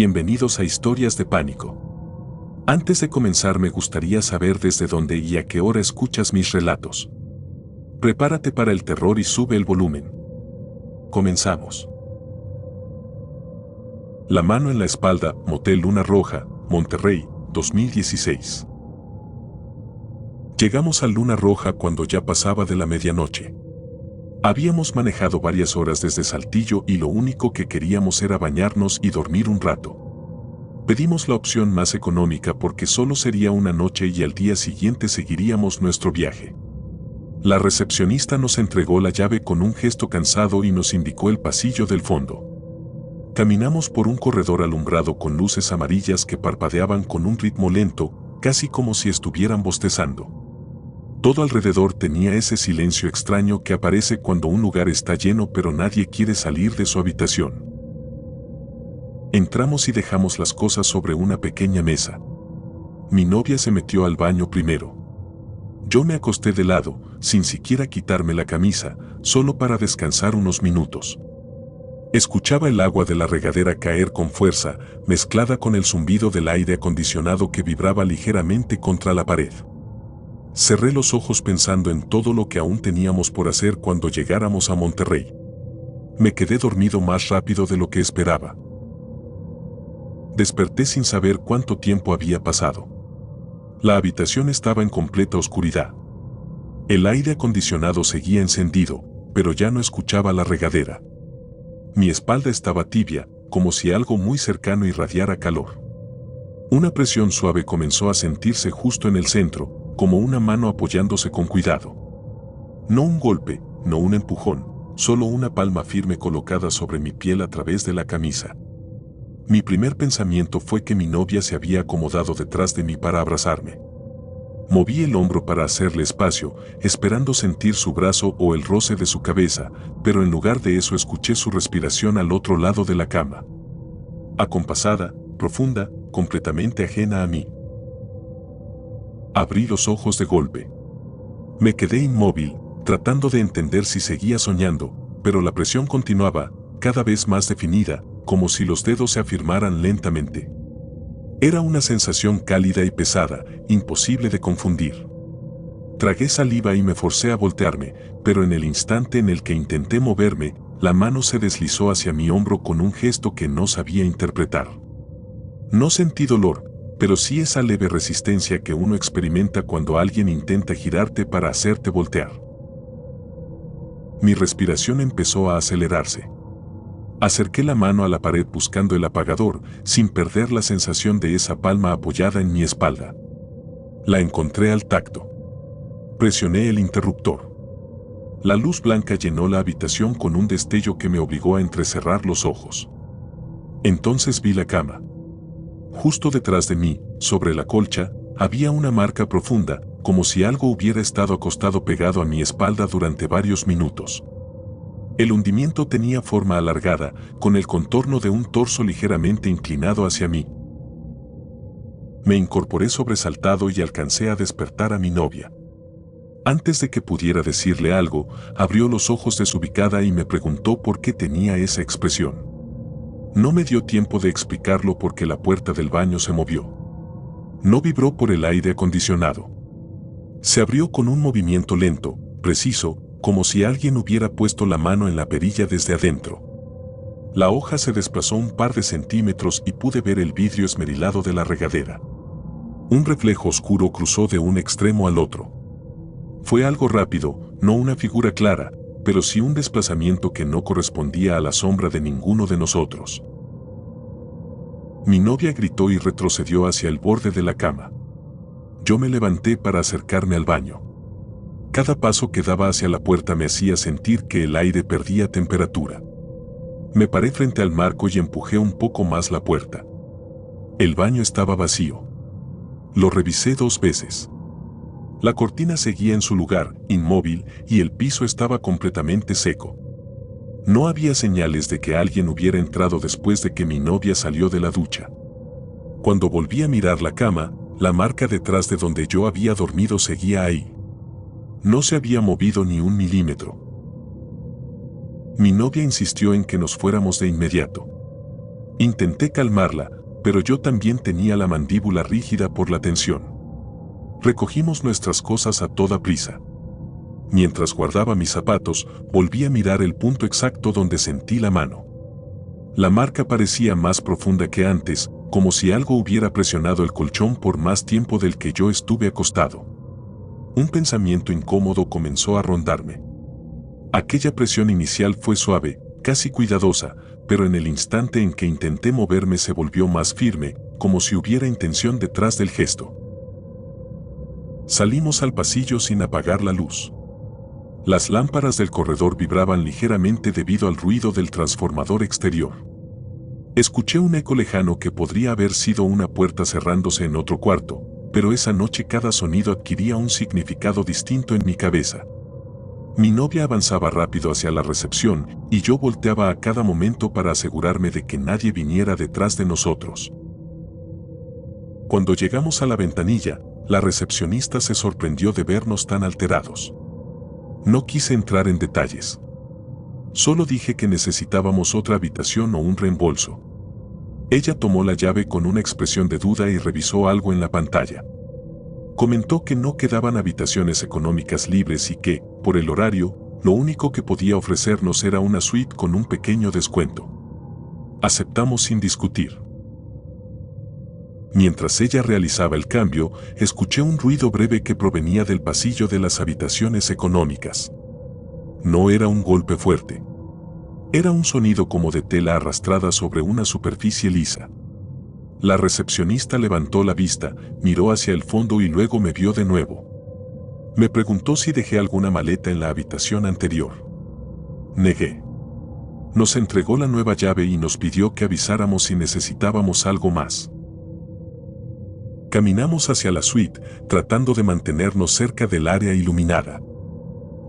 Bienvenidos a Historias de Pánico. Antes de comenzar me gustaría saber desde dónde y a qué hora escuchas mis relatos. Prepárate para el terror y sube el volumen. Comenzamos. La mano en la espalda, Motel Luna Roja, Monterrey, 2016. Llegamos al Luna Roja cuando ya pasaba de la medianoche. Habíamos manejado varias horas desde Saltillo y lo único que queríamos era bañarnos y dormir un rato. Pedimos la opción más económica porque solo sería una noche y al día siguiente seguiríamos nuestro viaje. La recepcionista nos entregó la llave con un gesto cansado y nos indicó el pasillo del fondo. Caminamos por un corredor alumbrado con luces amarillas que parpadeaban con un ritmo lento, casi como si estuvieran bostezando. Todo alrededor tenía ese silencio extraño que aparece cuando un lugar está lleno pero nadie quiere salir de su habitación. Entramos y dejamos las cosas sobre una pequeña mesa. Mi novia se metió al baño primero. Yo me acosté de lado, sin siquiera quitarme la camisa, solo para descansar unos minutos. Escuchaba el agua de la regadera caer con fuerza, mezclada con el zumbido del aire acondicionado que vibraba ligeramente contra la pared. Cerré los ojos pensando en todo lo que aún teníamos por hacer cuando llegáramos a Monterrey. Me quedé dormido más rápido de lo que esperaba. Desperté sin saber cuánto tiempo había pasado. La habitación estaba en completa oscuridad. El aire acondicionado seguía encendido, pero ya no escuchaba la regadera. Mi espalda estaba tibia, como si algo muy cercano irradiara calor. Una presión suave comenzó a sentirse justo en el centro, como una mano apoyándose con cuidado. No un golpe, no un empujón, solo una palma firme colocada sobre mi piel a través de la camisa. Mi primer pensamiento fue que mi novia se había acomodado detrás de mí para abrazarme. Moví el hombro para hacerle espacio, esperando sentir su brazo o el roce de su cabeza, pero en lugar de eso escuché su respiración al otro lado de la cama. Acompasada, profunda, completamente ajena a mí. Abrí los ojos de golpe. Me quedé inmóvil, tratando de entender si seguía soñando, pero la presión continuaba, cada vez más definida, como si los dedos se afirmaran lentamente. Era una sensación cálida y pesada, imposible de confundir. Tragué saliva y me forcé a voltearme, pero en el instante en el que intenté moverme, la mano se deslizó hacia mi hombro con un gesto que no sabía interpretar. No sentí dolor, pero sí esa leve resistencia que uno experimenta cuando alguien intenta girarte para hacerte voltear. Mi respiración empezó a acelerarse. Acerqué la mano a la pared buscando el apagador, sin perder la sensación de esa palma apoyada en mi espalda. La encontré al tacto. Presioné el interruptor. La luz blanca llenó la habitación con un destello que me obligó a entrecerrar los ojos. Entonces vi la cama. Justo detrás de mí, sobre la colcha, había una marca profunda, como si algo hubiera estado acostado pegado a mi espalda durante varios minutos. El hundimiento tenía forma alargada, con el contorno de un torso ligeramente inclinado hacia mí. Me incorporé sobresaltado y alcancé a despertar a mi novia. Antes de que pudiera decirle algo, abrió los ojos desubicada y me preguntó por qué tenía esa expresión. No me dio tiempo de explicarlo porque la puerta del baño se movió. No vibró por el aire acondicionado. Se abrió con un movimiento lento, preciso, como si alguien hubiera puesto la mano en la perilla desde adentro. La hoja se desplazó un par de centímetros y pude ver el vidrio esmerilado de la regadera. Un reflejo oscuro cruzó de un extremo al otro. Fue algo rápido, no una figura clara, pero sí un desplazamiento que no correspondía a la sombra de ninguno de nosotros. Mi novia gritó y retrocedió hacia el borde de la cama. Yo me levanté para acercarme al baño. Cada paso que daba hacia la puerta me hacía sentir que el aire perdía temperatura. Me paré frente al marco y empujé un poco más la puerta. El baño estaba vacío. Lo revisé 2 veces. La cortina seguía en su lugar, inmóvil, y el piso estaba completamente seco. No había señales de que alguien hubiera entrado después de que mi novia salió de la ducha. Cuando volví a mirar la cama, la marca detrás de donde yo había dormido seguía ahí. No se había movido ni un milímetro. Mi novia insistió en que nos fuéramos de inmediato. Intenté calmarla, pero yo también tenía la mandíbula rígida por la tensión. Recogimos nuestras cosas a toda prisa. Mientras guardaba mis zapatos, volví a mirar el punto exacto donde sentí la mano. La marca parecía más profunda que antes, como si algo hubiera presionado el colchón por más tiempo del que yo estuve acostado. Un pensamiento incómodo comenzó a rondarme. Aquella presión inicial fue suave, casi cuidadosa, pero en el instante en que intenté moverme se volvió más firme, como si hubiera intención detrás del gesto. Salimos al pasillo sin apagar la luz. Las lámparas del corredor vibraban ligeramente debido al ruido del transformador exterior. Escuché un eco lejano que podría haber sido una puerta cerrándose en otro cuarto, pero esa noche cada sonido adquiría un significado distinto en mi cabeza. Mi novia avanzaba rápido hacia la recepción y yo volteaba a cada momento para asegurarme de que nadie viniera detrás de nosotros. Cuando llegamos a la ventanilla, la recepcionista se sorprendió de vernos tan alterados. No quise entrar en detalles. Solo dije que necesitábamos otra habitación o un reembolso. Ella tomó la llave con una expresión de duda y revisó algo en la pantalla. Comentó que no quedaban habitaciones económicas libres y que, por el horario, lo único que podía ofrecernos era una suite con un pequeño descuento. Aceptamos sin discutir. Mientras ella realizaba el cambio, escuché un ruido breve que provenía del pasillo de las habitaciones económicas. No era un golpe fuerte. Era un sonido como de tela arrastrada sobre una superficie lisa. La recepcionista levantó la vista, miró hacia el fondo y luego me vio de nuevo. Me preguntó si dejé alguna maleta en la habitación anterior. Negué. Nos entregó la nueva llave y nos pidió que avisáramos si necesitábamos algo más. Caminamos hacia la suite, tratando de mantenernos cerca del área iluminada.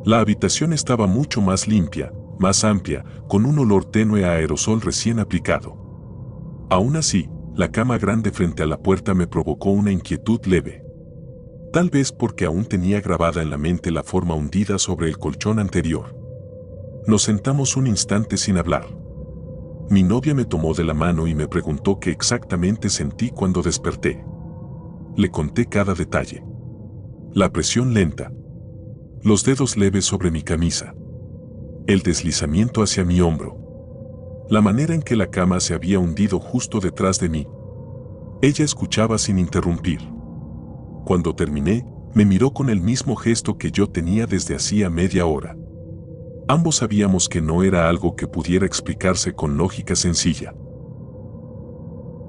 La habitación estaba mucho más limpia, más amplia, con un olor tenue a aerosol recién aplicado. Aún así, la cama grande frente a la puerta me provocó una inquietud leve. Tal vez porque aún tenía grabada en la mente la forma hundida sobre el colchón anterior. Nos sentamos un instante sin hablar. Mi novia me tomó de la mano y me preguntó qué exactamente sentí cuando desperté. Le conté cada detalle. La presión lenta. Los dedos leves sobre mi camisa. El deslizamiento hacia mi hombro. La manera en que la cama se había hundido justo detrás de mí. Ella escuchaba sin interrumpir. Cuando terminé, me miró con el mismo gesto que yo tenía desde hacía media hora. Ambos sabíamos que no era algo que pudiera explicarse con lógica sencilla.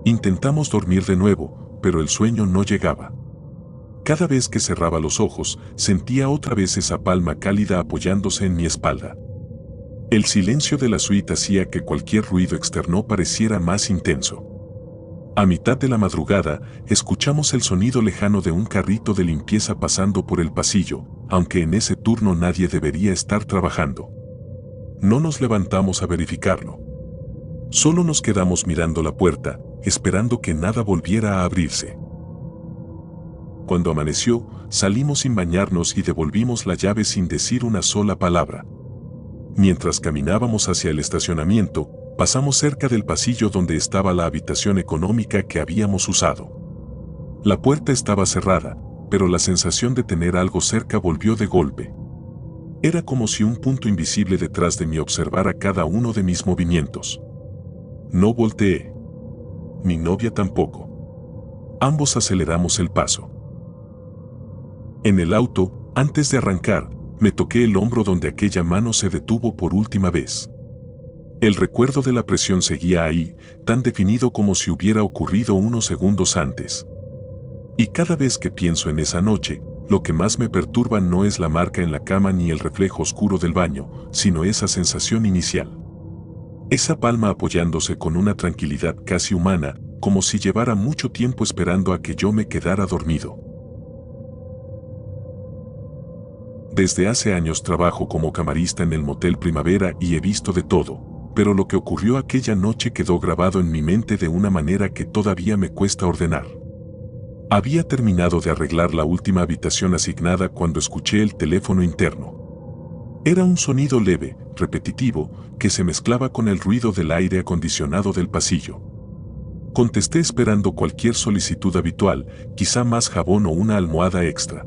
Intentamos dormir de nuevo, pero el sueño no llegaba. Cada vez que cerraba los ojos, sentía otra vez esa palma cálida apoyándose en mi espalda. El silencio de la suite hacía que cualquier ruido externo pareciera más intenso. A mitad de la madrugada, escuchamos el sonido lejano de un carrito de limpieza pasando por el pasillo, aunque en ese turno nadie debería estar trabajando. No nos levantamos a verificarlo. Solo nos quedamos mirando la puerta, esperando que nada volviera a abrirse. Cuando amaneció, salimos sin bañarnos y devolvimos la llave sin decir una sola palabra. Mientras caminábamos hacia el estacionamiento, pasamos cerca del pasillo donde estaba la habitación económica que habíamos usado. La puerta estaba cerrada, pero la sensación de tener algo cerca volvió de golpe. Era como si un punto invisible detrás de mí observara cada uno de mis movimientos. No volteé. Mi novia tampoco. Ambos aceleramos el paso. En el auto, antes de arrancar, me toqué el hombro donde aquella mano se detuvo por última vez. El recuerdo de la presión seguía ahí, tan definido como si hubiera ocurrido unos segundos antes. Y cada vez que pienso en esa noche, lo que más me perturba no es la marca en la cama ni el reflejo oscuro del baño, sino esa sensación inicial. Esa palma apoyándose con una tranquilidad casi humana, como si llevara mucho tiempo esperando a que yo me quedara dormido. Desde hace años trabajo como camarista en el Motel Primavera y he visto de todo, pero lo que ocurrió aquella noche quedó grabado en mi mente de una manera que todavía me cuesta ordenar. Había terminado de arreglar la última habitación asignada cuando escuché el teléfono interno. Era un sonido leve, repetitivo, que se mezclaba con el ruido del aire acondicionado del pasillo. Contesté esperando cualquier solicitud habitual, quizá más jabón o una almohada extra.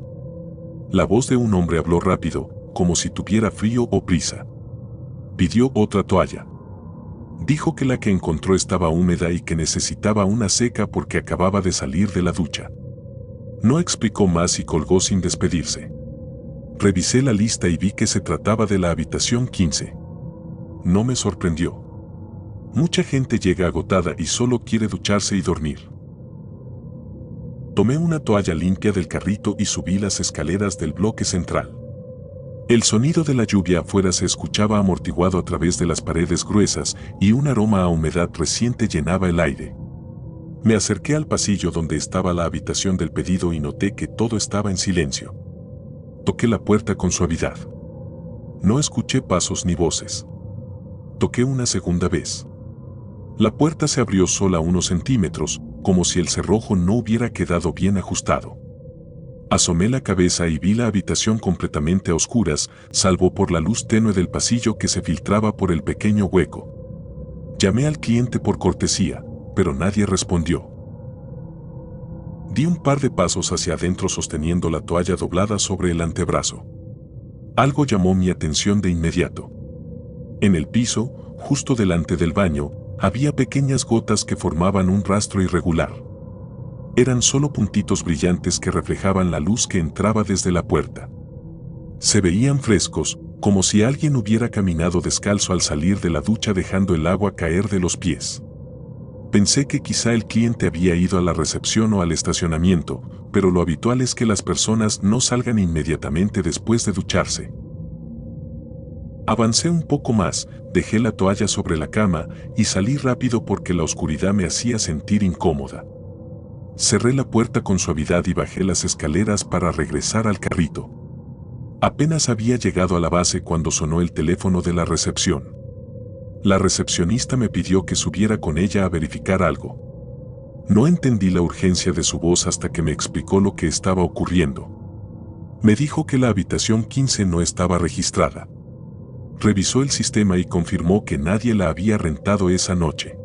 La voz de un hombre habló rápido, como si tuviera frío o prisa. Pidió otra toalla. Dijo que la que encontró estaba húmeda y que necesitaba una seca porque acababa de salir de la ducha. No explicó más y colgó sin despedirse. Revisé la lista y vi que se trataba de la habitación 15. No me sorprendió. Mucha gente llega agotada y solo quiere ducharse y dormir. Tomé una toalla limpia del carrito y subí las escaleras del bloque central. El sonido de la lluvia afuera se escuchaba amortiguado a través de las paredes gruesas y un aroma a humedad reciente llenaba el aire. Me acerqué al pasillo donde estaba la habitación del pedido y noté que todo estaba en silencio. Toqué la puerta con suavidad. No escuché pasos ni voces. Toqué una segunda vez. La puerta se abrió sola unos centímetros, como si el cerrojo no hubiera quedado bien ajustado. Asomé la cabeza y vi la habitación completamente a oscuras, salvo por la luz tenue del pasillo que se filtraba por el pequeño hueco. Llamé al cliente por cortesía, pero nadie respondió. Di un par de pasos hacia adentro sosteniendo la toalla doblada sobre el antebrazo. Algo llamó mi atención de inmediato. En el piso, justo delante del baño, había pequeñas gotas que formaban un rastro irregular. Eran solo puntitos brillantes que reflejaban la luz que entraba desde la puerta. Se veían frescos, como si alguien hubiera caminado descalzo al salir de la ducha dejando el agua caer de los pies. Pensé que quizá el cliente había ido a la recepción o al estacionamiento, pero lo habitual es que las personas no salgan inmediatamente después de ducharse. Avancé un poco más, dejé la toalla sobre la cama y salí rápido porque la oscuridad me hacía sentir incómoda. Cerré la puerta con suavidad y bajé las escaleras para regresar al carrito. Apenas había llegado a la base cuando sonó el teléfono de la recepción. La recepcionista me pidió que subiera con ella a verificar algo. No entendí la urgencia de su voz hasta que me explicó lo que estaba ocurriendo. Me dijo que la habitación 15 no estaba registrada. Revisó el sistema y confirmó que nadie la había rentado esa noche.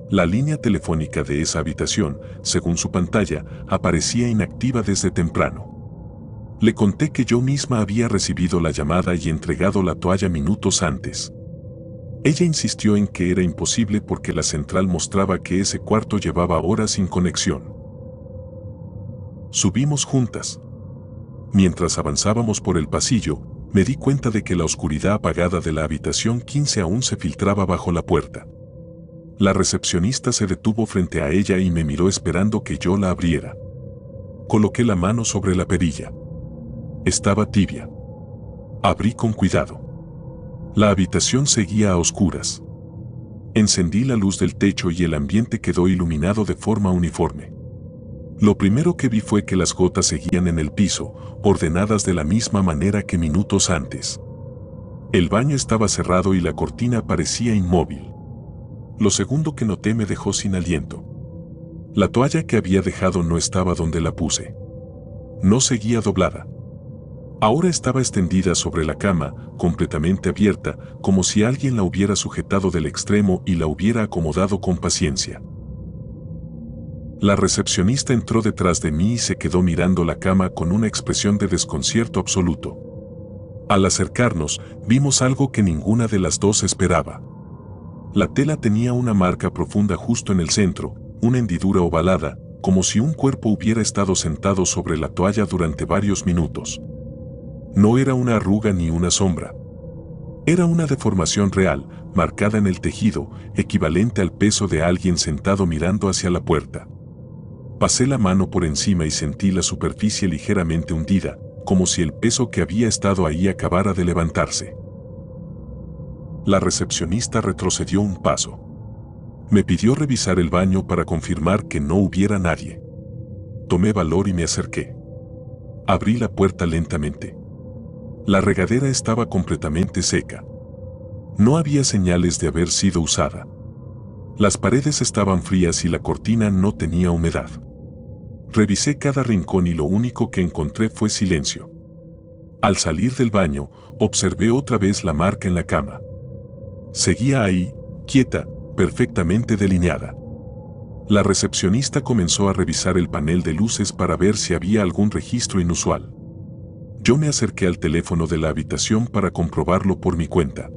La línea telefónica de esa habitación, según su pantalla, aparecía inactiva desde temprano. Le conté que yo misma había recibido la llamada y entregado la toalla minutos antes. Ella insistió en que era imposible porque la central mostraba que ese cuarto llevaba horas sin conexión. Subimos juntas. Mientras avanzábamos por el pasillo, me di cuenta de que la oscuridad apagada de la habitación 15 aún se filtraba bajo la puerta. La recepcionista se detuvo frente a ella y me miró esperando que yo la abriera. Coloqué la mano sobre la perilla. Estaba tibia. Abrí con cuidado. La habitación seguía a oscuras. Encendí la luz del techo y el ambiente quedó iluminado de forma uniforme. Lo primero que vi fue que las gotas seguían en el piso, ordenadas de la misma manera que minutos antes. El baño estaba cerrado y la cortina parecía inmóvil. Lo segundo que noté me dejó sin aliento. La toalla que había dejado no estaba donde la puse. No seguía doblada. Ahora estaba extendida sobre la cama, completamente abierta, como si alguien la hubiera sujetado del extremo y la hubiera acomodado con paciencia. La recepcionista entró detrás de mí y se quedó mirando la cama con una expresión de desconcierto absoluto. Al acercarnos, vimos algo que ninguna de las dos esperaba. La tela tenía una marca profunda justo en el centro, una hendidura ovalada, como si un cuerpo hubiera estado sentado sobre la toalla durante varios minutos. No era una arruga ni una sombra. Era una deformación real, marcada en el tejido, equivalente al peso de alguien sentado mirando hacia la puerta. Pasé la mano por encima y sentí la superficie ligeramente hundida, como si el peso que había estado ahí acabara de levantarse. La recepcionista retrocedió un paso. Me pidió revisar el baño para confirmar que no hubiera nadie. Tomé valor y me acerqué. Abrí la puerta lentamente. La regadera estaba completamente seca. No había señales de haber sido usada. Las paredes estaban frías y la cortina no tenía humedad. Revisé cada rincón y lo único que encontré fue silencio. Al salir del baño, observé otra vez la marca en la cama. Seguía ahí, quieta, perfectamente delineada. La recepcionista comenzó a revisar el panel de luces para ver si había algún registro inusual. Yo me acerqué al teléfono de la habitación para comprobarlo por mi cuenta.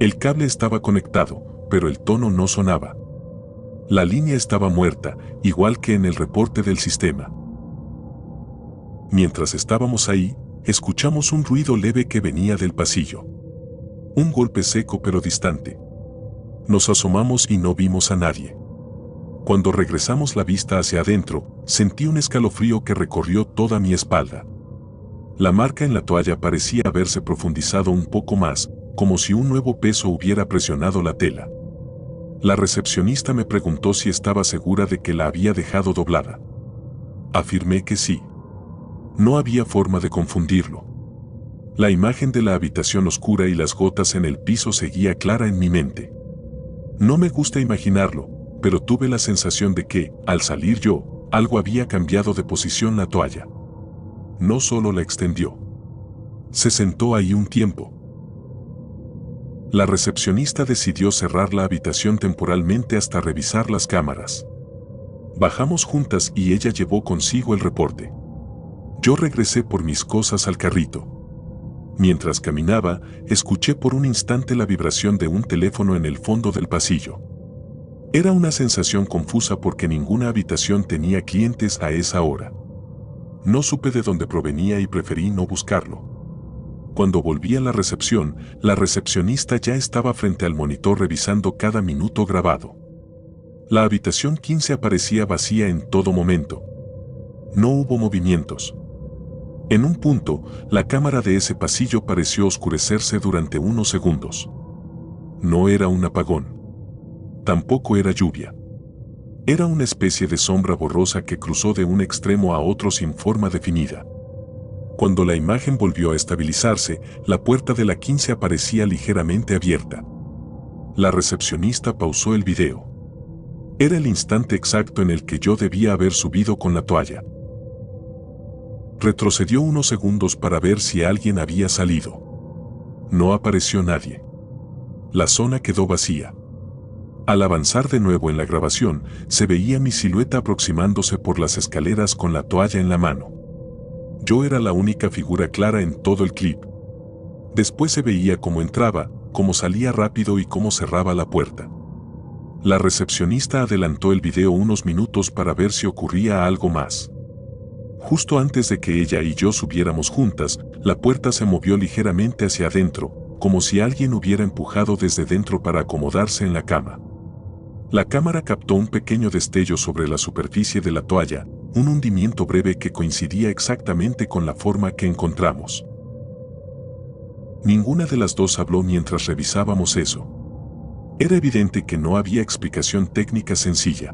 El cable estaba conectado, pero el tono no sonaba. La línea estaba muerta, igual que en el reporte del sistema. Mientras estábamos ahí, escuchamos un ruido leve que venía del pasillo. Un golpe seco pero distante. Nos asomamos y no vimos a nadie. Cuando regresamos la vista hacia adentro, sentí un escalofrío que recorrió toda mi espalda. La marca en la toalla parecía haberse profundizado un poco más, como si un nuevo peso hubiera presionado la tela. La recepcionista me preguntó si estaba segura de que la había dejado doblada. Afirmé que sí. No había forma de confundirlo. La imagen de la habitación oscura y las gotas en el piso seguía clara en mi mente. No me gusta imaginarlo, pero tuve la sensación de que, al salir yo, algo había cambiado de posición la toalla. No solo la extendió. Se sentó ahí un tiempo. La recepcionista decidió cerrar la habitación temporalmente hasta revisar las cámaras. Bajamos juntas y ella llevó consigo el reporte. Yo regresé por mis cosas al carrito. Mientras caminaba, escuché por un instante la vibración de un teléfono en el fondo del pasillo. Era una sensación confusa porque ninguna habitación tenía clientes a esa hora. No supe de dónde provenía y preferí no buscarlo. Cuando volví a la recepción, la recepcionista ya estaba frente al monitor revisando cada minuto grabado. La habitación 15 aparecía vacía en todo momento. No hubo movimientos. En un punto, la cámara de ese pasillo pareció oscurecerse durante unos segundos. No era un apagón. Tampoco era lluvia. Era una especie de sombra borrosa que cruzó de un extremo a otro sin forma definida. Cuando la imagen volvió a estabilizarse, la puerta de la 15 aparecía ligeramente abierta. La recepcionista pausó el video. Era el instante exacto en el que yo debía haber subido con la toalla. Retrocedió unos segundos para ver si alguien había salido. No apareció nadie. La zona quedó vacía. Al avanzar de nuevo en la grabación, se veía mi silueta aproximándose por las escaleras con la toalla en la mano. Yo era la única figura clara en todo el clip. Después se veía cómo entraba, cómo salía rápido y cómo cerraba la puerta. La recepcionista adelantó el video unos minutos para ver si ocurría algo más. Justo antes de que ella y yo subiéramos juntas, la puerta se movió ligeramente hacia adentro, como si alguien hubiera empujado desde dentro para acomodarse en la cama. La cámara captó un pequeño destello sobre la superficie de la toalla, un hundimiento breve que coincidía exactamente con la forma que encontramos. Ninguna de las dos habló mientras revisábamos eso. Era evidente que no había explicación técnica sencilla.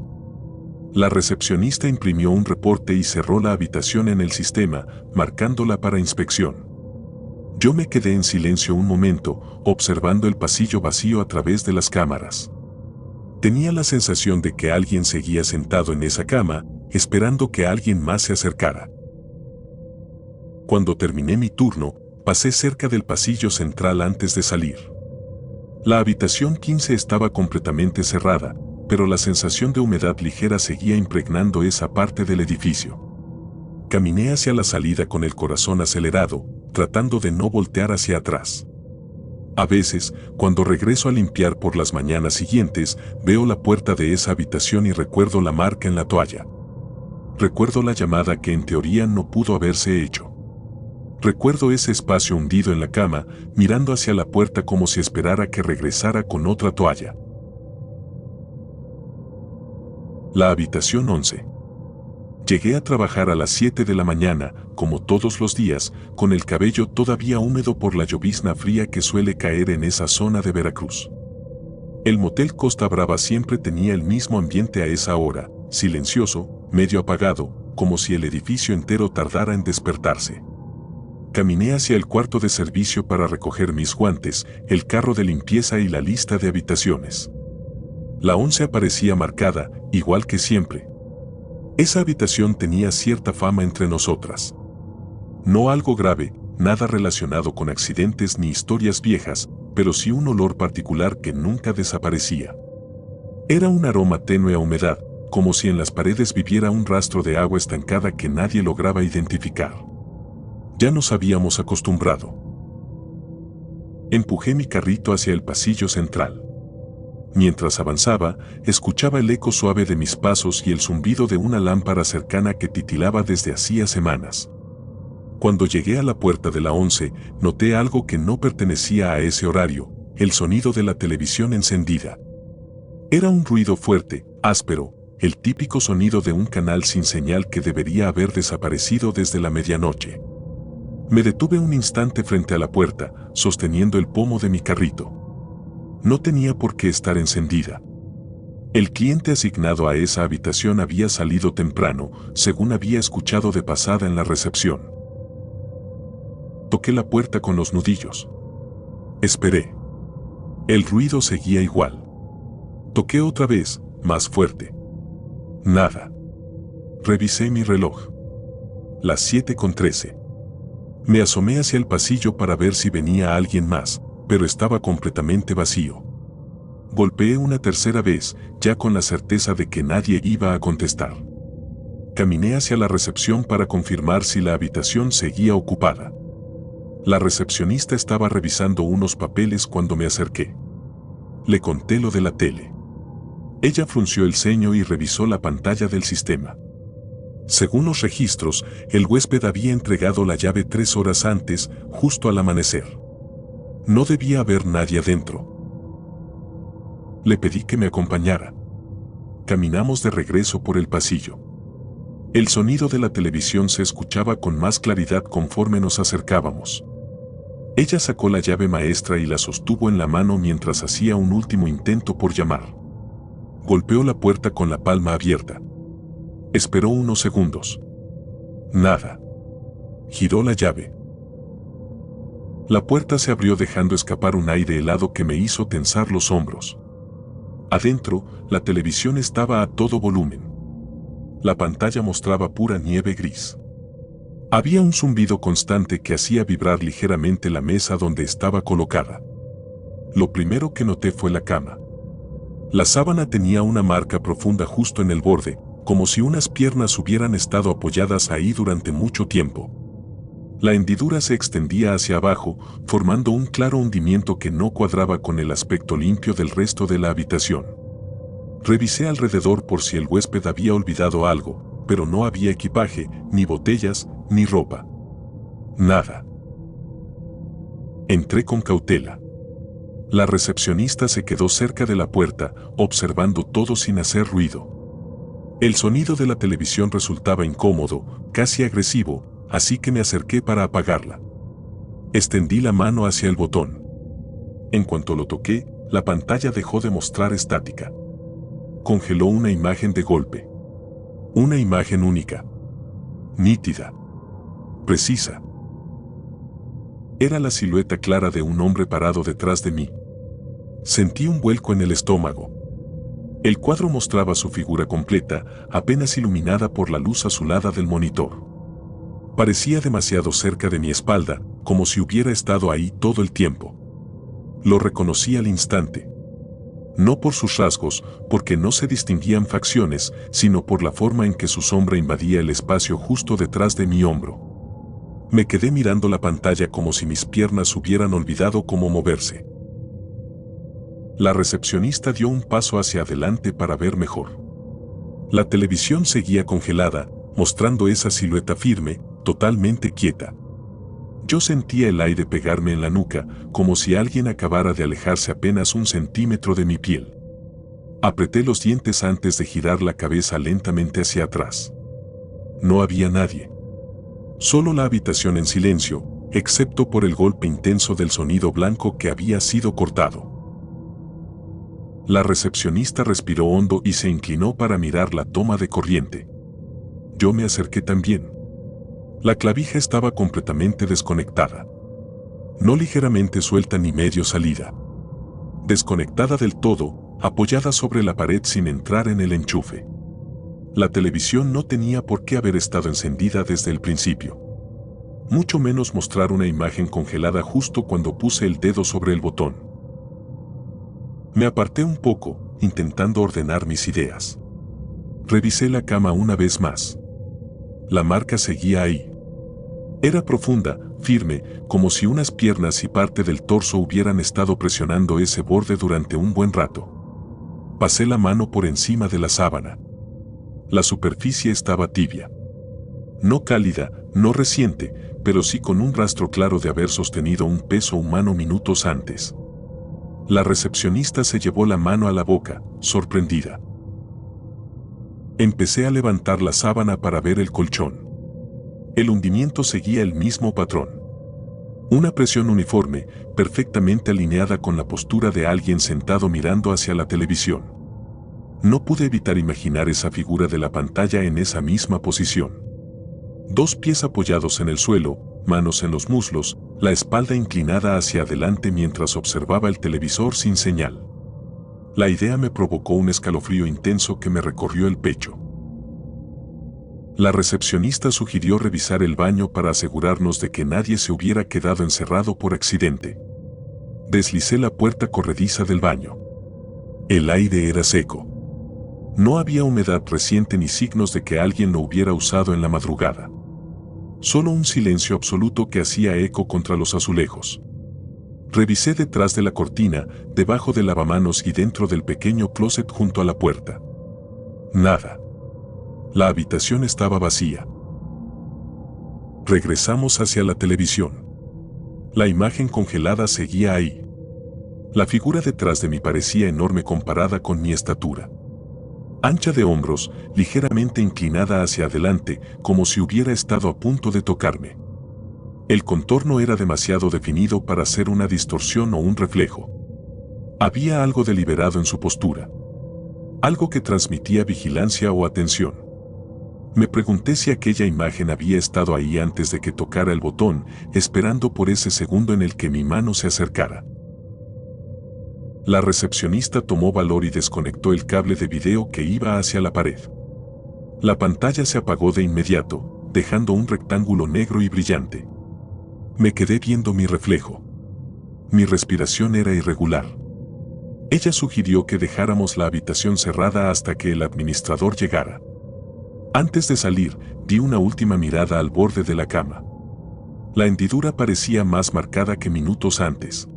La recepcionista imprimió un reporte y cerró la habitación en el sistema, marcándola para inspección. Yo me quedé en silencio un momento, observando el pasillo vacío a través de las cámaras. Tenía la sensación de que alguien seguía sentado en esa cama, esperando que alguien más se acercara. Cuando terminé mi turno, pasé cerca del pasillo central antes de salir. La habitación 15 estaba completamente cerrada, pero la sensación de humedad ligera seguía impregnando esa parte del edificio. Caminé hacia la salida con el corazón acelerado, tratando de no voltear hacia atrás. A veces, cuando regreso a limpiar por las mañanas siguientes, veo la puerta de esa habitación y recuerdo la marca en la toalla. Recuerdo la llamada que en teoría no pudo haberse hecho. Recuerdo ese espacio hundido en la cama, mirando hacia la puerta como si esperara que regresara con otra toalla. La habitación 11. Llegué a trabajar a las 7 de la mañana, como todos los días, con el cabello todavía húmedo por la llovizna fría que suele caer en esa zona de Veracruz. El motel Costa Brava siempre tenía el mismo ambiente a esa hora, silencioso, medio apagado, como si el edificio entero tardara en despertarse. Caminé hacia el cuarto de servicio para recoger mis guantes, el carro de limpieza y la lista de habitaciones. La 11 aparecía marcada, igual que siempre. Esa habitación tenía cierta fama entre nosotras. No algo grave, nada relacionado con accidentes ni historias viejas, pero sí un olor particular que nunca desaparecía. Era un aroma tenue a humedad, como si en las paredes viviera un rastro de agua estancada que nadie lograba identificar. Ya nos habíamos acostumbrado. Empujé mi carrito hacia el pasillo central. Mientras avanzaba, escuchaba el eco suave de mis pasos y el zumbido de una lámpara cercana que titilaba desde hacía semanas. Cuando llegué a la puerta de la 11, noté algo que no pertenecía a ese horario, el sonido de la televisión encendida. Era un ruido fuerte, áspero, el típico sonido de un canal sin señal que debería haber desaparecido desde la medianoche. Me detuve un instante frente a la puerta, sosteniendo el pomo de mi carrito. No tenía por qué estar encendida. El cliente asignado a esa habitación había salido temprano, según había escuchado de pasada en la recepción. Toqué la puerta con los nudillos. Esperé. El ruido seguía igual. Toqué otra vez, más fuerte. Nada. Revisé mi reloj. Las 7:13. Me asomé hacia el pasillo para ver si venía alguien más, pero estaba completamente vacío. Golpeé una tercera vez, ya con la certeza de que nadie iba a contestar. Caminé hacia la recepción para confirmar si la habitación seguía ocupada. La recepcionista estaba revisando unos papeles cuando me acerqué. Le conté lo de la tele. Ella frunció el ceño y revisó la pantalla del sistema. Según los registros, el huésped había entregado la llave 3 horas antes, justo al amanecer. No debía haber nadie adentro. Le pedí que me acompañara. Caminamos de regreso por el pasillo. El sonido de la televisión se escuchaba con más claridad conforme nos acercábamos. Ella sacó la llave maestra y la sostuvo en la mano mientras hacía un último intento por llamar. Golpeó la puerta con la palma abierta. Esperó unos segundos. Nada. Giró la llave. La puerta se abrió dejando escapar un aire helado que me hizo tensar los hombros. Adentro, la televisión estaba a todo volumen. La pantalla mostraba pura nieve gris. Había un zumbido constante que hacía vibrar ligeramente la mesa donde estaba colocada. Lo primero que noté fue la cama. La sábana tenía una marca profunda justo en el borde, como si unas piernas hubieran estado apoyadas ahí durante mucho tiempo. La hendidura se extendía hacia abajo, formando un claro hundimiento que no cuadraba con el aspecto limpio del resto de la habitación. Revisé alrededor por si el huésped había olvidado algo, pero no había equipaje, ni botellas, ni ropa. Nada. Entré con cautela. La recepcionista se quedó cerca de la puerta, observando todo sin hacer ruido. El sonido de la televisión resultaba incómodo, casi agresivo, así que me acerqué para apagarla. Extendí la mano hacia el botón. En cuanto lo toqué, la pantalla dejó de mostrar estática. Congeló una imagen de golpe. Una imagen única. Nítida. Precisa. Era la silueta clara de un hombre parado detrás de mí. Sentí un vuelco en el estómago. El cuadro mostraba su figura completa, apenas iluminada por la luz azulada del monitor. Parecía demasiado cerca de mi espalda, como si hubiera estado ahí todo el tiempo. Lo reconocí al instante. No por sus rasgos, porque no se distinguían facciones, sino por la forma en que su sombra invadía el espacio justo detrás de mi hombro. Me quedé mirando la pantalla como si mis piernas hubieran olvidado cómo moverse. La recepcionista dio un paso hacia adelante para ver mejor. La televisión seguía congelada, mostrando esa silueta firme, totalmente quieta. Yo sentía el aire pegarme en la nuca, como si alguien acabara de alejarse apenas 1 centímetro de mi piel. Apreté los dientes antes de girar la cabeza lentamente hacia atrás. No había nadie. Solo la habitación en silencio, excepto por el golpe intenso del sonido blanco que había sido cortado. La recepcionista respiró hondo y se inclinó para mirar la toma de corriente. Yo me acerqué también. La clavija estaba completamente desconectada. No ligeramente suelta ni medio salida. Desconectada del todo, apoyada sobre la pared sin entrar en el enchufe. La televisión no tenía por qué haber estado encendida desde el principio. Mucho menos mostrar una imagen congelada justo cuando puse el dedo sobre el botón. Me aparté un poco, intentando ordenar mis ideas. Revisé la cama una vez más. La marca seguía ahí. Era profunda, firme, como si unas piernas y parte del torso hubieran estado presionando ese borde durante un buen rato. Pasé la mano por encima de la sábana. La superficie estaba tibia. No cálida, no reciente, pero sí con un rastro claro de haber sostenido un peso humano minutos antes. La recepcionista se llevó la mano a la boca, sorprendida. Empecé a levantar la sábana para ver el colchón. El hundimiento seguía el mismo patrón. Una presión uniforme, perfectamente alineada con la postura de alguien sentado mirando hacia la televisión. No pude evitar imaginar esa figura de la pantalla en esa misma posición. 2 pies apoyados en el suelo, manos en los muslos, la espalda inclinada hacia adelante mientras observaba el televisor sin señal. La idea me provocó un escalofrío intenso que me recorrió el pecho. La recepcionista sugirió revisar el baño para asegurarnos de que nadie se hubiera quedado encerrado por accidente. Deslicé la puerta corrediza del baño. El aire era seco. No había humedad reciente ni signos de que alguien lo hubiera usado en la madrugada. Solo un silencio absoluto que hacía eco contra los azulejos. Revisé detrás de la cortina, debajo del lavamanos y dentro del pequeño closet junto a la puerta. Nada. La habitación estaba vacía. Regresamos hacia la televisión. La imagen congelada seguía ahí. La figura detrás de mí parecía enorme comparada con mi estatura. Ancha de hombros, ligeramente inclinada hacia adelante, como si hubiera estado a punto de tocarme. El contorno era demasiado definido para ser una distorsión o un reflejo. Había algo deliberado en su postura. Algo que transmitía vigilancia o atención. Me pregunté si aquella imagen había estado ahí antes de que tocara el botón, esperando por ese segundo en el que mi mano se acercara. La recepcionista tomó valor y desconectó el cable de video que iba hacia la pared. La pantalla se apagó de inmediato, dejando un rectángulo negro y brillante. Me quedé viendo mi reflejo. Mi respiración era irregular. Ella sugirió que dejáramos la habitación cerrada hasta que el administrador llegara. Antes de salir, di una última mirada al borde de la cama. La hendidura parecía más marcada que minutos antes.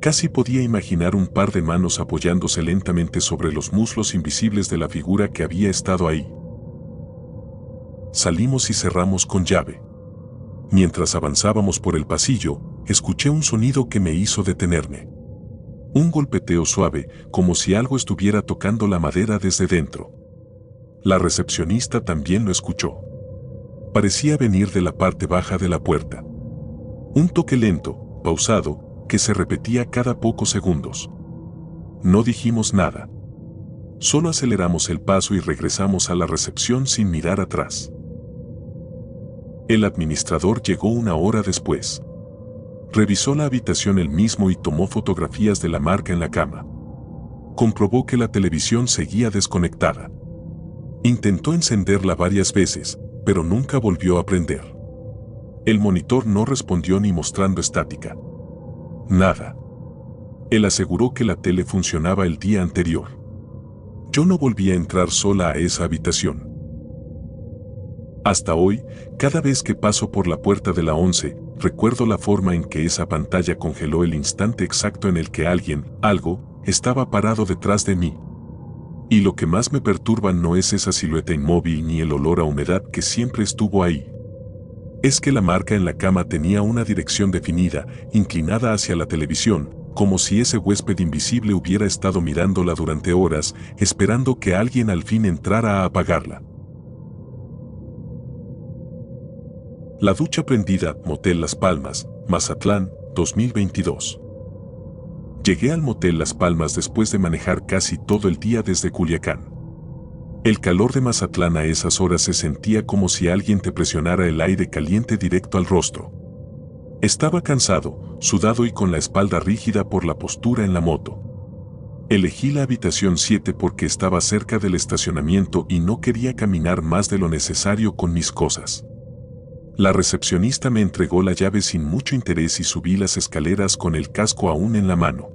Casi podía imaginar un par de manos apoyándose lentamente sobre los muslos invisibles de la figura que había estado ahí. Salimos y cerramos con llave. Mientras avanzábamos por el pasillo, escuché un sonido que me hizo detenerme. Un golpeteo suave, como si algo estuviera tocando la madera desde dentro. La recepcionista también lo escuchó. Parecía venir de la parte baja de la puerta. Un toque lento, pausado, que se repetía cada pocos segundos. No dijimos nada. Solo aceleramos el paso y regresamos a la recepción sin mirar atrás. El administrador llegó una hora después. Revisó la habitación él mismo y tomó fotografías de la marca en la cama. Comprobó que la televisión seguía desconectada. Intentó encenderla varias veces, pero nunca volvió a prender. El monitor no respondió ni mostrando estática. Nada. Él aseguró que la tele funcionaba el día anterior. Yo no volví a entrar sola a esa habitación. Hasta hoy, cada vez que paso por la puerta de la 11, recuerdo la forma en que esa pantalla congeló el instante exacto en el que alguien, algo, estaba parado detrás de mí. Y lo que más me perturba no es esa silueta inmóvil ni el olor a humedad que siempre estuvo ahí. Es que la marca en la cama tenía una dirección definida, inclinada hacia la televisión, como si ese huésped invisible hubiera estado mirándola durante horas, esperando que alguien al fin entrara a apagarla. La ducha prendida, Motel Las Palmas, Mazatlán, 2022. Llegué al Motel Las Palmas después de manejar casi todo el día desde Culiacán. El calor de Mazatlán a esas horas se sentía como si alguien te presionara el aire caliente directo al rostro. Estaba cansado, sudado y con la espalda rígida por la postura en la moto. Elegí la habitación 7 porque estaba cerca del estacionamiento y no quería caminar más de lo necesario con mis cosas. La recepcionista me entregó la llave sin mucho interés y subí las escaleras con el casco aún en la mano.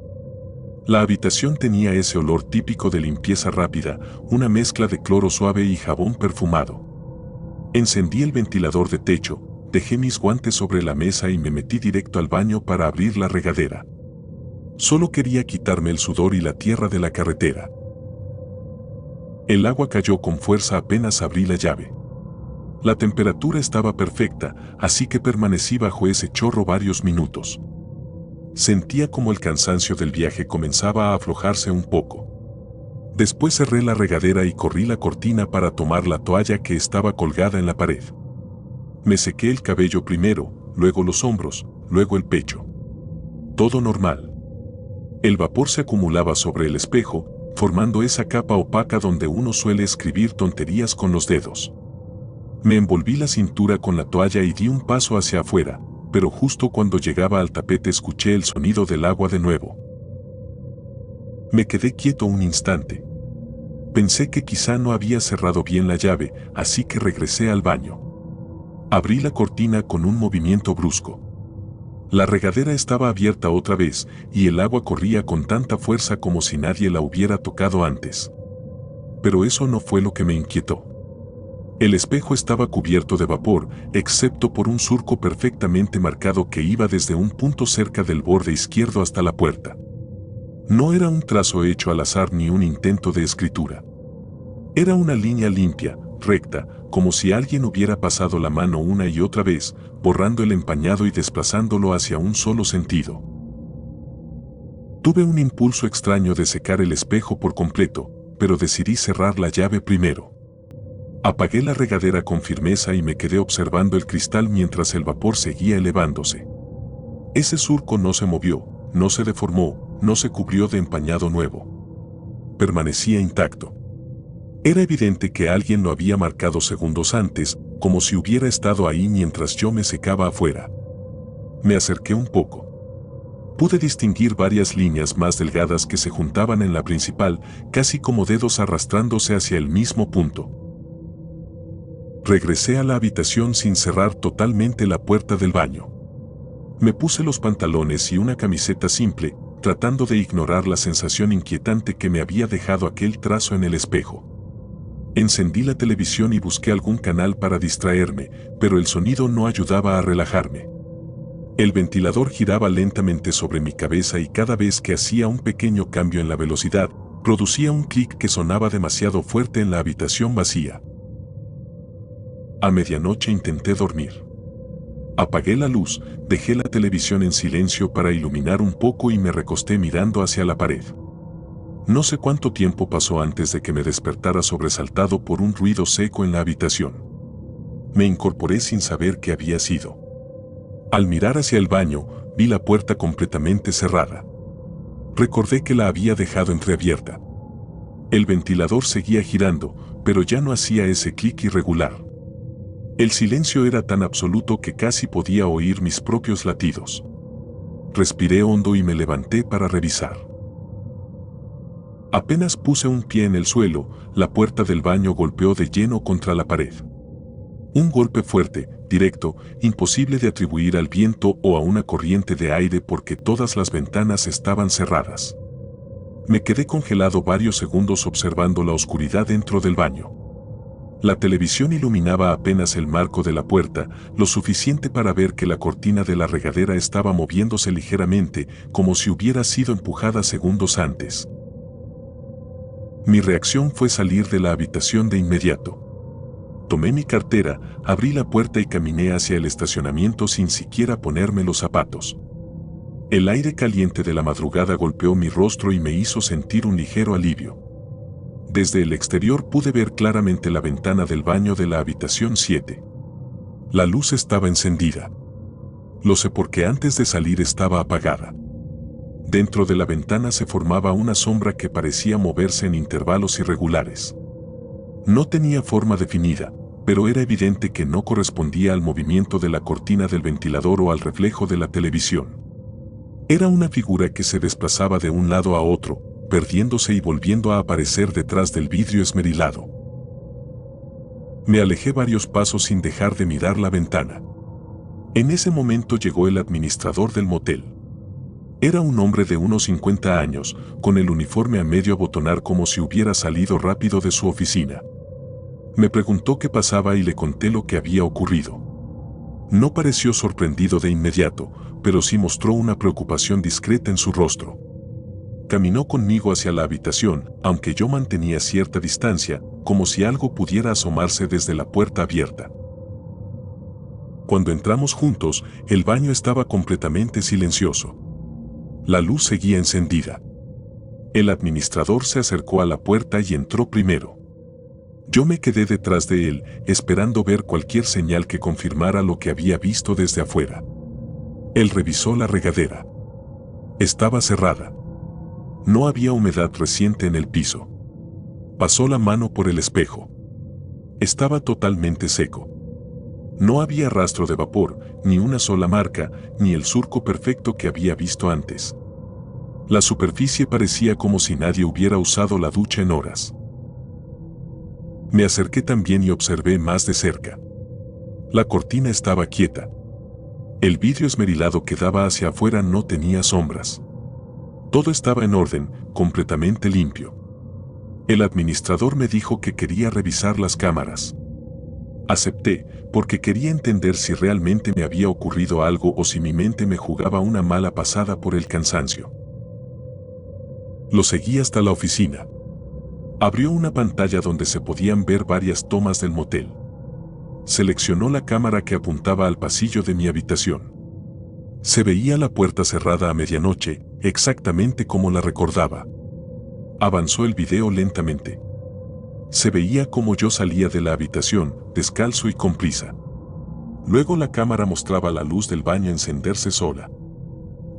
La habitación tenía ese olor típico de limpieza rápida, una mezcla de cloro suave y jabón perfumado. Encendí el ventilador de techo, dejé mis guantes sobre la mesa y me metí directo al baño para abrir la regadera. Solo quería quitarme el sudor y la tierra de la carretera. El agua cayó con fuerza apenas abrí la llave. La temperatura estaba perfecta, así que permanecí bajo ese chorro varios minutos. Sentía como el cansancio del viaje comenzaba a aflojarse un poco. Después cerré la regadera y corrí la cortina para tomar la toalla que estaba colgada en la pared. Me sequé el cabello primero, luego los hombros, luego el pecho. Todo normal. El vapor se acumulaba sobre el espejo, formando esa capa opaca donde uno suele escribir tonterías con los dedos. Me envolví la cintura con la toalla y di un paso hacia afuera, pero justo cuando llegaba al tapete escuché el sonido del agua de nuevo. Me quedé quieto un instante. Pensé que quizá no había cerrado bien la llave, así que regresé al baño. Abrí la cortina con un movimiento brusco. La regadera estaba abierta otra vez, y el agua corría con tanta fuerza como si nadie la hubiera tocado antes. Pero eso no fue lo que me inquietó. El espejo estaba cubierto de vapor, excepto por un surco perfectamente marcado que iba desde un punto cerca del borde izquierdo hasta la puerta. No era un trazo hecho al azar ni un intento de escritura. Era una línea limpia, recta, como si alguien hubiera pasado la mano una y otra vez, borrando el empañado y desplazándolo hacia un solo sentido. Tuve un impulso extraño de secar el espejo por completo, pero decidí cerrar la llave primero. Apagué la regadera con firmeza y me quedé observando el cristal mientras el vapor seguía elevándose. Ese surco no se movió, no se deformó, no se cubrió de empañado nuevo. Permanecía intacto. Era evidente que alguien lo había marcado segundos antes, como si hubiera estado ahí mientras yo me secaba afuera. Me acerqué un poco. Pude distinguir varias líneas más delgadas que se juntaban en la principal, casi como dedos arrastrándose hacia el mismo punto. Regresé a la habitación sin cerrar totalmente la puerta del baño. Me puse los pantalones y una camiseta simple, tratando de ignorar la sensación inquietante que me había dejado aquel trazo en el espejo. Encendí la televisión y busqué algún canal para distraerme, pero el sonido no ayudaba a relajarme. El ventilador giraba lentamente sobre mi cabeza y cada vez que hacía un pequeño cambio en la velocidad, producía un clic que sonaba demasiado fuerte en la habitación vacía. A medianoche intenté dormir. Apagué la luz, dejé la televisión en silencio para iluminar un poco y me recosté mirando hacia la pared. No sé cuánto tiempo pasó antes de que me despertara sobresaltado por un ruido seco en la habitación. Me incorporé sin saber qué había sido. Al mirar hacia el baño, vi la puerta completamente cerrada. Recordé que la había dejado entreabierta. El ventilador seguía girando, pero ya no hacía ese clic irregular. El silencio era tan absoluto que casi podía oír mis propios latidos. Respiré hondo y me levanté para revisar. Apenas puse un pie en el suelo, la puerta del baño golpeó de lleno contra la pared. Un golpe fuerte, directo, imposible de atribuir al viento o a una corriente de aire porque todas las ventanas estaban cerradas. Me quedé congelado varios segundos observando la oscuridad dentro del baño. La televisión iluminaba apenas el marco de la puerta, lo suficiente para ver que la cortina de la regadera estaba moviéndose ligeramente, como si hubiera sido empujada segundos antes. Mi reacción fue salir de la habitación de inmediato. Tomé mi cartera, abrí la puerta y caminé hacia el estacionamiento sin siquiera ponerme los zapatos. El aire caliente de la madrugada golpeó mi rostro y me hizo sentir un ligero alivio. Desde el exterior pude ver claramente la ventana del baño de la habitación 7. La luz estaba encendida. Lo sé porque antes de salir estaba apagada. Dentro de la ventana se formaba una sombra que parecía moverse en intervalos irregulares. No tenía forma definida, pero era evidente que no correspondía al movimiento de la cortina del ventilador o al reflejo de la televisión. Era una figura que se desplazaba de un lado a otro, perdiéndose y volviendo a aparecer detrás del vidrio esmerilado. Me alejé varios pasos sin dejar de mirar la ventana. En ese momento llegó el administrador del motel. Era un hombre de unos 50 años, con el uniforme a medio abotonar como si hubiera salido rápido de su oficina. Me preguntó qué pasaba y le conté lo que había ocurrido. No pareció sorprendido de inmediato, pero sí mostró una preocupación discreta en su rostro. Caminó conmigo hacia la habitación, aunque yo mantenía cierta distancia, como si algo pudiera asomarse desde la puerta abierta. Cuando entramos juntos, el baño estaba completamente silencioso. La luz seguía encendida. El administrador se acercó a la puerta y entró primero. Yo me quedé detrás de él, esperando ver cualquier señal que confirmara lo que había visto desde afuera. Él revisó la regadera. Estaba cerrada. No había humedad reciente en el piso. Pasó la mano por el espejo. Estaba totalmente seco. No había rastro de vapor, ni una sola marca, ni el surco perfecto que había visto antes. La superficie parecía como si nadie hubiera usado la ducha en horas. Me acerqué también y observé más de cerca. La cortina estaba quieta. El vidrio esmerilado que daba hacia afuera no tenía sombras. Todo estaba en orden, completamente limpio. El administrador me dijo que quería revisar las cámaras. Acepté, porque quería entender si realmente me había ocurrido algo o si mi mente me jugaba una mala pasada por el cansancio. Lo seguí hasta la oficina. Abrió una pantalla donde se podían ver varias tomas del motel. Seleccionó la cámara que apuntaba al pasillo de mi habitación. Se veía la puerta cerrada a medianoche, exactamente como la recordaba. Avanzó el video lentamente. Se veía como yo salía de la habitación, descalzo y con prisa. Luego la cámara mostraba la luz del baño encenderse sola.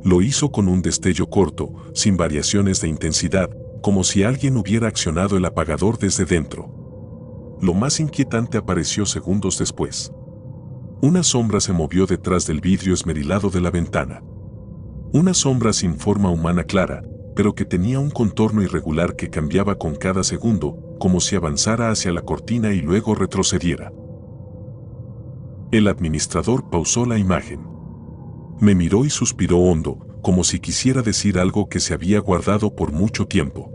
Lo hizo con un destello corto, sin variaciones de intensidad, como si alguien hubiera accionado el apagador desde dentro. Lo más inquietante apareció segundos después. Una sombra se movió detrás del vidrio esmerilado de la ventana. Una sombra sin forma humana clara, pero que tenía un contorno irregular que cambiaba con cada segundo, como si avanzara hacia la cortina y luego retrocediera. El administrador pausó la imagen. Me miró y suspiró hondo, como si quisiera decir algo que se había guardado por mucho tiempo.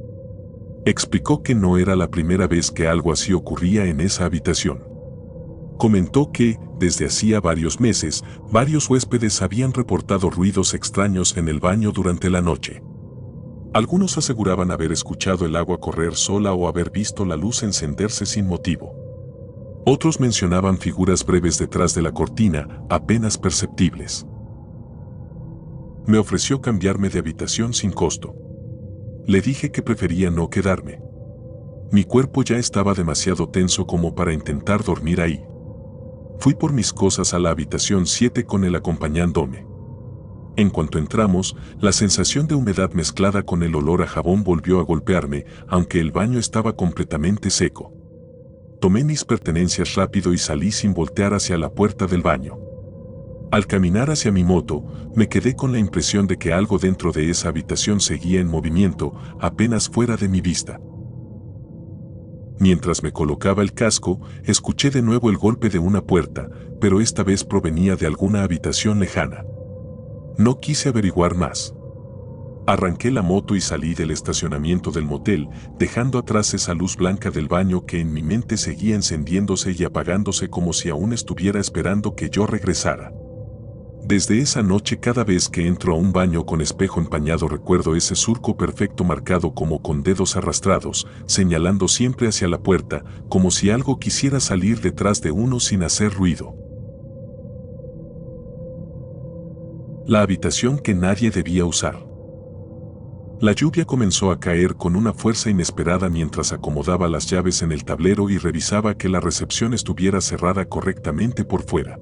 Explicó que no era la primera vez que algo así ocurría en esa habitación. Comentó que, desde hacía varios meses, varios huéspedes habían reportado ruidos extraños en el baño durante la noche. Algunos aseguraban haber escuchado el agua correr sola o haber visto la luz encenderse sin motivo. Otros mencionaban figuras breves detrás de la cortina, apenas perceptibles. Me ofreció cambiarme de habitación sin costo. Le dije que prefería no quedarme. Mi cuerpo ya estaba demasiado tenso como para intentar dormir ahí. Fui por mis cosas a la habitación 7 con él acompañándome. En cuanto entramos, la sensación de humedad mezclada con el olor a jabón volvió a golpearme, aunque el baño estaba completamente seco. Tomé mis pertenencias rápido y salí sin voltear hacia la puerta del baño. Al caminar hacia mi moto, me quedé con la impresión de que algo dentro de esa habitación seguía en movimiento, apenas fuera de mi vista. Mientras me colocaba el casco, escuché de nuevo el golpe de una puerta, pero esta vez provenía de alguna habitación lejana. No quise averiguar más. Arranqué la moto y salí del estacionamiento del motel, dejando atrás esa luz blanca del baño que en mi mente seguía encendiéndose y apagándose como si aún estuviera esperando que yo regresara. Desde esa noche cada vez que entro a un baño con espejo empañado recuerdo ese surco perfecto marcado como con dedos arrastrados, señalando siempre hacia la puerta, como si algo quisiera salir detrás de uno sin hacer ruido. La habitación que nadie debía usar. La lluvia comenzó a caer con una fuerza inesperada mientras acomodaba las llaves en el tablero y revisaba que la recepción estuviera cerrada correctamente por fuera.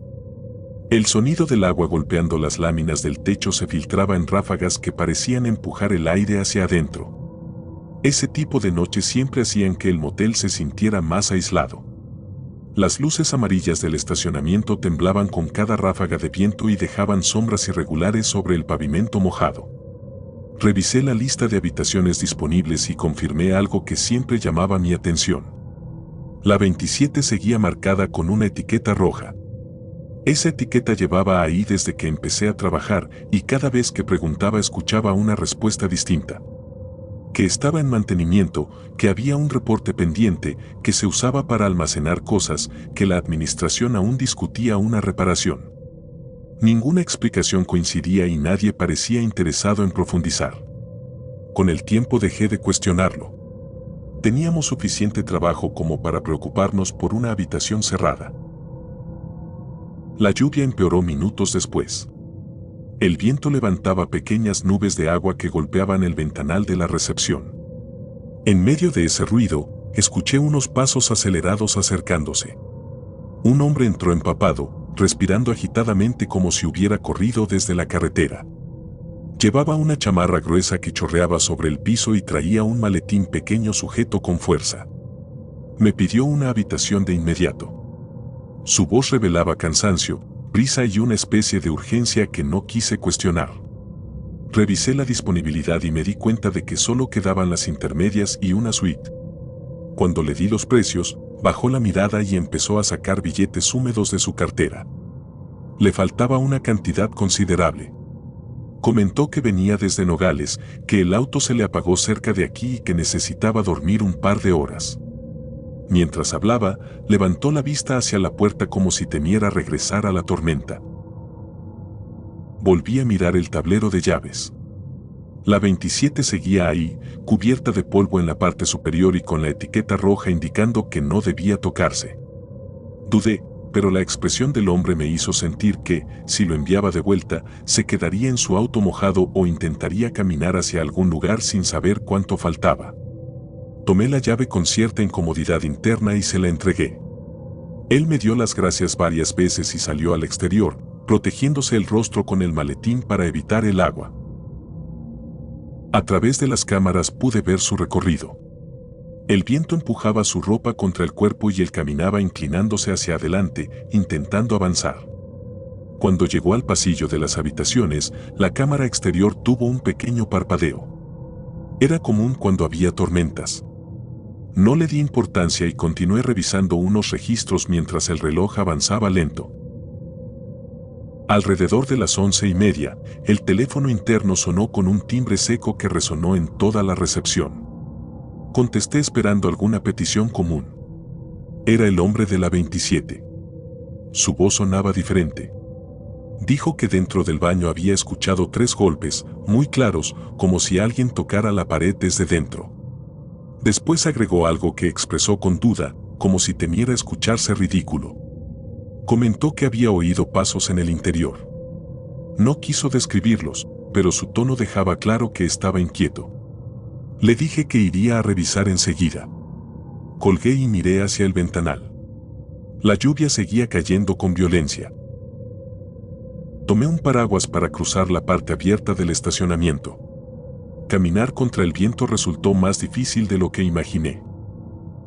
El sonido del agua golpeando las láminas del techo se filtraba en ráfagas que parecían empujar el aire hacia adentro. Ese tipo de noches siempre hacían que el motel se sintiera más aislado. Las luces amarillas del estacionamiento temblaban con cada ráfaga de viento y dejaban sombras irregulares sobre el pavimento mojado. Revisé la lista de habitaciones disponibles y confirmé algo que siempre llamaba mi atención. La 27 seguía marcada con una etiqueta roja. Esa etiqueta llevaba ahí desde que empecé a trabajar y cada vez que preguntaba escuchaba una respuesta distinta. Que estaba en mantenimiento, que había un reporte pendiente, que se usaba para almacenar cosas, que la administración aún discutía una reparación. Ninguna explicación coincidía y nadie parecía interesado en profundizar. Con el tiempo dejé de cuestionarlo. Teníamos suficiente trabajo como para preocuparnos por una habitación cerrada. La lluvia empeoró minutos después. El viento levantaba pequeñas nubes de agua que golpeaban el ventanal de la recepción. En medio de ese ruido, escuché unos pasos acelerados acercándose. Un hombre entró empapado, respirando agitadamente como si hubiera corrido desde la carretera. Llevaba una chamarra gruesa que chorreaba sobre el piso y traía un maletín pequeño sujeto con fuerza. Me pidió una habitación de inmediato. Su voz revelaba cansancio, prisa y una especie de urgencia que no quise cuestionar. Revisé la disponibilidad y me di cuenta de que solo quedaban las intermedias y una suite. Cuando le di los precios, bajó la mirada y empezó a sacar billetes húmedos de su cartera. Le faltaba una cantidad considerable. Comentó que venía desde Nogales, que el auto se le apagó cerca de aquí y que necesitaba dormir un par de horas. Mientras hablaba, levantó la vista hacia la puerta como si temiera regresar a la tormenta. Volví a mirar el tablero de llaves. La 27 seguía ahí, cubierta de polvo en la parte superior y con la etiqueta roja indicando que no debía tocarse. Dudé, pero la expresión del hombre me hizo sentir que, si lo enviaba de vuelta, se quedaría en su auto mojado o intentaría caminar hacia algún lugar sin saber cuánto faltaba. Tomé la llave con cierta incomodidad interna y se la entregué. Él me dio las gracias varias veces y salió al exterior, protegiéndose el rostro con el maletín para evitar el agua. A través de las cámaras pude ver su recorrido. El viento empujaba su ropa contra el cuerpo y él caminaba inclinándose hacia adelante, intentando avanzar. Cuando llegó al pasillo de las habitaciones, la cámara exterior tuvo un pequeño parpadeo. Era común cuando había tormentas. No le di importancia y continué revisando unos registros mientras el reloj avanzaba lento. Alrededor de las 11:30, el teléfono interno sonó con un timbre seco que resonó en toda la recepción. Contesté esperando alguna petición común. Era el hombre de la 27. Su voz sonaba diferente. Dijo que dentro del baño había escuchado 3 golpes, muy claros, como si alguien tocara la pared desde dentro. Después agregó algo que expresó con duda, como si temiera escucharse ridículo. Comentó que había oído pasos en el interior. No quiso describirlos, pero su tono dejaba claro que estaba inquieto. Le dije que iría a revisar enseguida. Colgué y miré hacia el ventanal. La lluvia seguía cayendo con violencia. Tomé un paraguas para cruzar la parte abierta del estacionamiento. Caminar contra el viento resultó más difícil de lo que imaginé.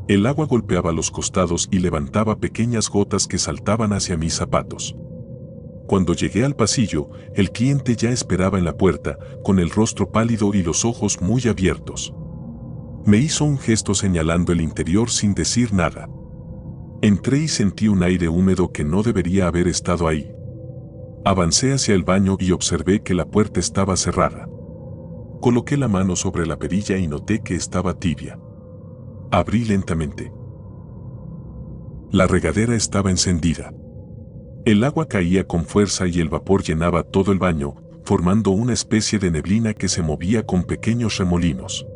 El agua golpeaba los costados y levantaba pequeñas gotas que saltaban hacia mis zapatos. Cuando llegué al pasillo, el cliente ya esperaba en la puerta, con el rostro pálido y los ojos muy abiertos. Me hizo un gesto señalando el interior sin decir nada. Entré y sentí un aire húmedo que no debería haber estado ahí. Avancé hacia el baño y observé que la puerta estaba cerrada. Coloqué la mano sobre la perilla y noté que estaba tibia. Abrí lentamente. La regadera estaba encendida. El agua caía con fuerza y el vapor llenaba todo el baño, formando una especie de neblina que se movía con pequeños remolinos.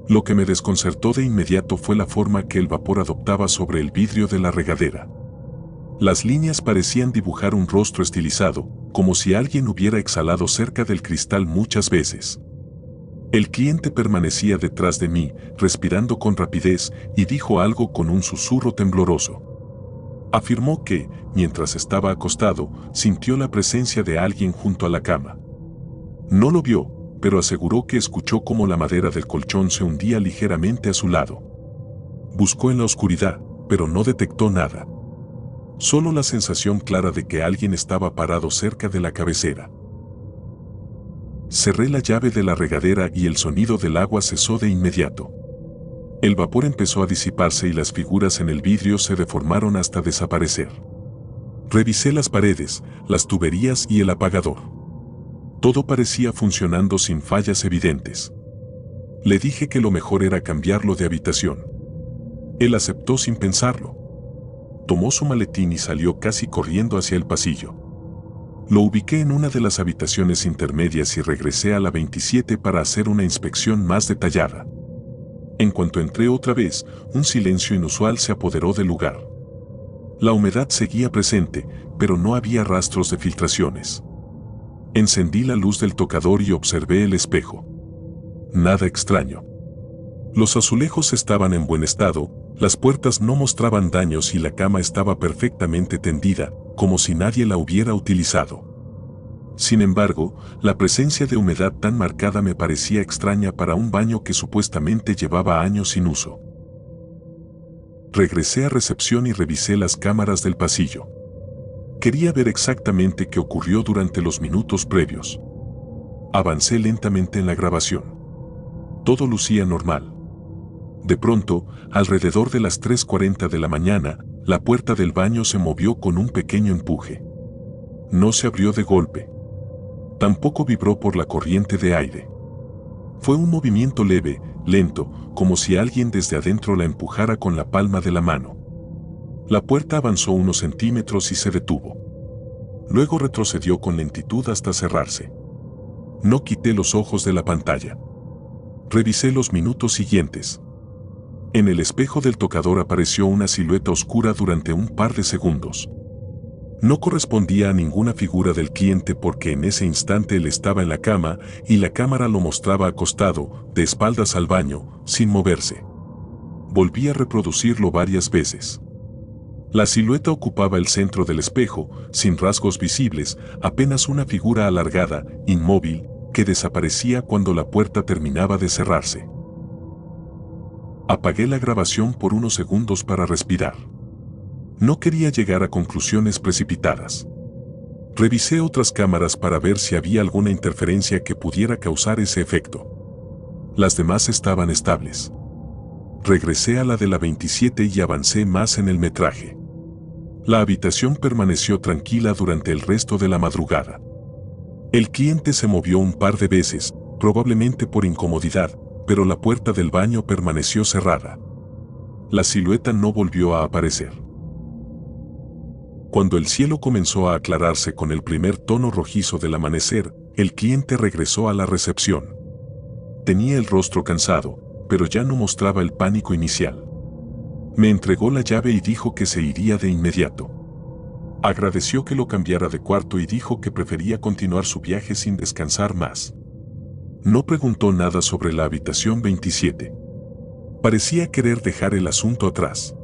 Lo que me desconcertó de inmediato fue la forma que el vapor adoptaba sobre el vidrio de la regadera. Las líneas parecían dibujar un rostro estilizado, como si alguien hubiera exhalado cerca del cristal muchas veces. El cliente permanecía detrás de mí, respirando con rapidez, y dijo algo con un susurro tembloroso. Afirmó que, mientras estaba acostado, sintió la presencia de alguien junto a la cama. No lo vio, pero aseguró que escuchó cómo la madera del colchón se hundía ligeramente a su lado. Buscó en la oscuridad, pero no detectó nada. Solo la sensación clara de que alguien estaba parado cerca de la cabecera. Cerré la llave de la regadera y el sonido del agua cesó de inmediato. El vapor empezó a disiparse y las figuras en el vidrio se deformaron hasta desaparecer. Revisé las paredes, las tuberías y el apagador. Todo parecía funcionando sin fallas evidentes. Le dije que lo mejor era cambiarlo de habitación. Él aceptó sin pensarlo. Tomó su maletín y salió casi corriendo hacia el pasillo. Lo ubiqué en una de las habitaciones intermedias y regresé a la 27 para hacer una inspección más detallada. En cuanto entré otra vez, un silencio inusual se apoderó del lugar. La humedad seguía presente, pero no había rastros de filtraciones. Encendí la luz del tocador y observé el espejo. Nada extraño. Los azulejos estaban en buen estado, las puertas no mostraban daños y la cama estaba perfectamente tendida, como si nadie la hubiera utilizado. Sin embargo, la presencia de humedad tan marcada me parecía extraña para un baño que supuestamente llevaba años sin uso. Regresé a recepción y revisé las cámaras del pasillo. Quería ver exactamente qué ocurrió durante los minutos previos. Avancé lentamente en la grabación. Todo lucía normal. De pronto, alrededor de las 3:40 de la mañana, la puerta del baño se movió con un pequeño empuje. No se abrió de golpe. Tampoco vibró por la corriente de aire. Fue un movimiento leve, lento, como si alguien desde adentro la empujara con la palma de la mano. La puerta avanzó unos centímetros y se detuvo. Luego retrocedió con lentitud hasta cerrarse. No quité los ojos de la pantalla. Revisé los minutos siguientes. En el espejo del tocador apareció una silueta oscura durante un par de segundos. No correspondía a ninguna figura del cliente porque en ese instante él estaba en la cama y la cámara lo mostraba acostado, de espaldas al baño, sin moverse. Volví a reproducirlo varias veces. La silueta ocupaba el centro del espejo, sin rasgos visibles, apenas una figura alargada, inmóvil, que desaparecía cuando la puerta terminaba de cerrarse. Apagué la grabación por unos segundos para respirar. No quería llegar a conclusiones precipitadas. Revisé otras cámaras para ver si había alguna interferencia que pudiera causar ese efecto. Las demás estaban estables. Regresé a la de la 27 y avancé más en el metraje. La habitación permaneció tranquila durante el resto de la madrugada. El cliente se movió un par de veces, probablemente por incomodidad, pero la puerta del baño permaneció cerrada. La silueta no volvió a aparecer. Cuando el cielo comenzó a aclararse con el primer tono rojizo del amanecer, el cliente regresó a la recepción. Tenía el rostro cansado, pero ya no mostraba el pánico inicial. Me entregó la llave y dijo que se iría de inmediato. Agradeció que lo cambiara de cuarto y dijo que prefería continuar su viaje sin descansar más. No preguntó nada sobre la habitación 27. Parecía querer dejar el asunto atrás.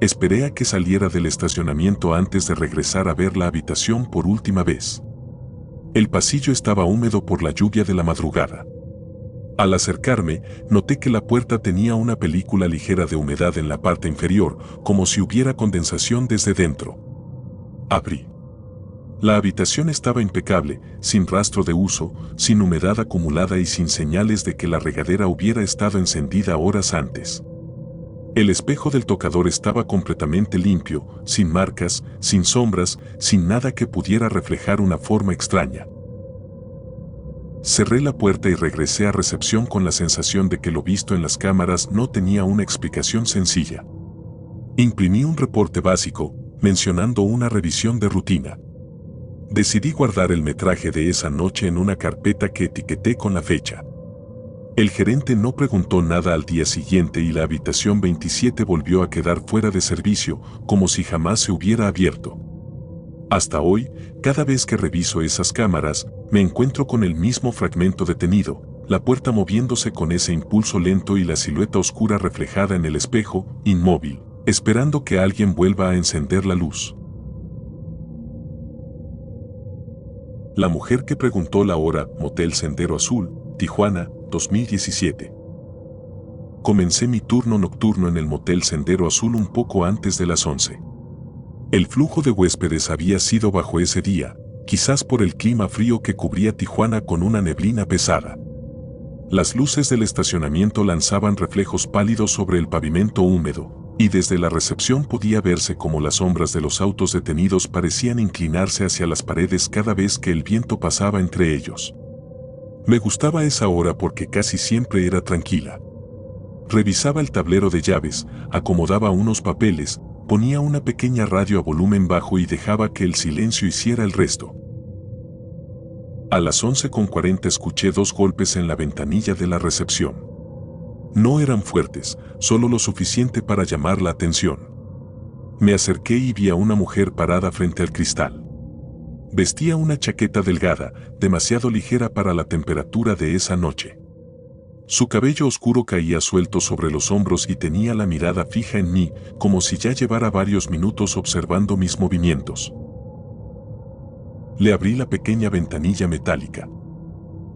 Esperé a que saliera del estacionamiento antes de regresar a ver la habitación por última vez. El pasillo estaba húmedo por la lluvia de la madrugada. Al acercarme, noté que la puerta tenía una película ligera de humedad en la parte inferior, como si hubiera condensación desde dentro. Abrí. La habitación estaba impecable, sin rastro de uso, sin humedad acumulada y sin señales de que la regadera hubiera estado encendida horas antes. El espejo del tocador estaba completamente limpio, sin marcas, sin sombras, sin nada que pudiera reflejar una forma extraña. Cerré la puerta y regresé a recepción con la sensación de que lo visto en las cámaras no tenía una explicación sencilla. Imprimí un reporte básico, mencionando una revisión de rutina. Decidí guardar el metraje de esa noche en una carpeta que etiqueté con la fecha. El gerente no preguntó nada al día siguiente y la habitación 27 volvió a quedar fuera de servicio, como si jamás se hubiera abierto. Hasta hoy, cada vez que reviso esas cámaras, me encuentro con el mismo fragmento detenido, la puerta moviéndose con ese impulso lento y la silueta oscura reflejada en el espejo, inmóvil, esperando que alguien vuelva a encender la luz. La mujer que preguntó la hora, Motel Sendero Azul, Tijuana, 2017. Comencé mi turno nocturno en el Motel Sendero Azul un poco antes de las 11. El flujo de huéspedes había sido bajo ese día, quizás por el clima frío que cubría Tijuana con una neblina pesada. Las luces del estacionamiento lanzaban reflejos pálidos sobre el pavimento húmedo, Y desde la recepción podía verse cómo las sombras de los autos detenidos parecían inclinarse hacia las paredes cada vez que el viento pasaba entre ellos. Me gustaba esa hora porque casi siempre era tranquila. Revisaba el tablero de llaves, acomodaba unos papeles, ponía una pequeña radio a volumen bajo y dejaba que el silencio hiciera el resto. A las 11:40 escuché 2 golpes en la ventanilla de la recepción. No eran fuertes, solo lo suficiente para llamar la atención. Me acerqué y vi a una mujer parada frente al cristal. Vestía una chaqueta delgada, demasiado ligera para la temperatura de esa noche. Su cabello oscuro caía suelto sobre los hombros y tenía la mirada fija en mí, como si ya llevara varios minutos observando mis movimientos. Le abrí la pequeña ventanilla metálica.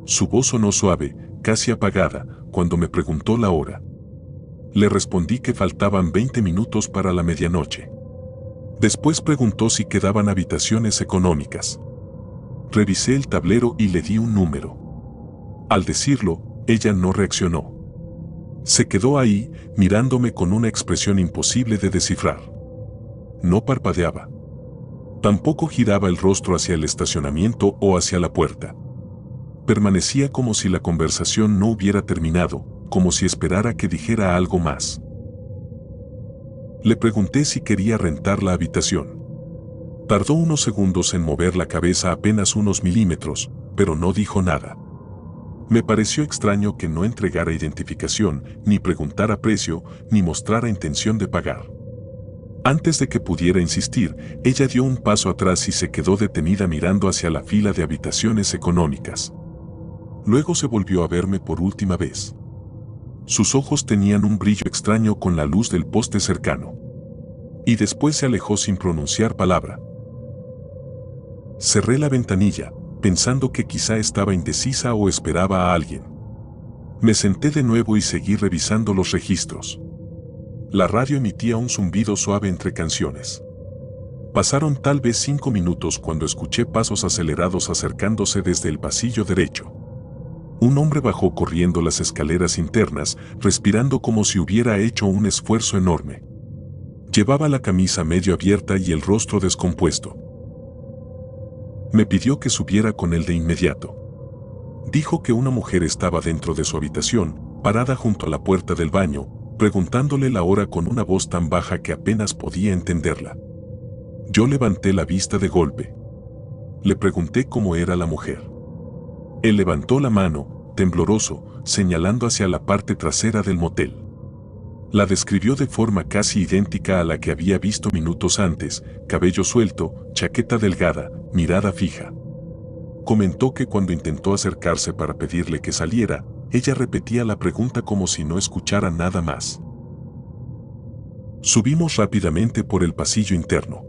Su voz sonó suave, casi apagada, cuando me preguntó la hora. Le respondí que faltaban 20 minutos para la medianoche. Después preguntó si quedaban habitaciones económicas. Revisé el tablero y le di un número. Al decirlo, ella no reaccionó. Se quedó ahí, mirándome con una expresión imposible de descifrar. No parpadeaba. Tampoco giraba el rostro hacia el estacionamiento o hacia la puerta. Permanecía como si la conversación no hubiera terminado, como si esperara que dijera algo más. Le pregunté si quería rentar la habitación. Tardó unos segundos en mover la cabeza apenas unos milímetros, pero no dijo nada. Me pareció extraño que no entregara identificación, ni preguntara precio, ni mostrara intención de pagar. Antes de que pudiera insistir, ella dio un paso atrás y se quedó detenida mirando hacia la fila de habitaciones económicas. Luego se volvió a verme por última vez. Sus ojos tenían un brillo extraño con la luz del poste cercano. Y después se alejó sin pronunciar palabra. Cerré la ventanilla, pensando que quizá estaba indecisa o esperaba a alguien. Me senté de nuevo y seguí revisando los registros. La radio emitía un zumbido suave entre canciones. Pasaron tal vez 5 minutos cuando escuché pasos acelerados acercándose desde el pasillo derecho. Un hombre bajó corriendo las escaleras internas, respirando como si hubiera hecho un esfuerzo enorme. Llevaba la camisa medio abierta y el rostro descompuesto. Me pidió que subiera con él de inmediato. Dijo que una mujer estaba dentro de su habitación, parada junto a la puerta del baño, preguntándole la hora con una voz tan baja que apenas podía entenderla. Yo levanté la vista de golpe. Le pregunté cómo era la mujer. Él levantó la mano, tembloroso, señalando hacia la parte trasera del motel. La describió de forma casi idéntica a la que había visto minutos antes: cabello suelto, chaqueta delgada, mirada fija. Comentó que cuando intentó acercarse para pedirle que saliera, ella repetía la pregunta como si no escuchara nada más. Subimos rápidamente por el pasillo interno.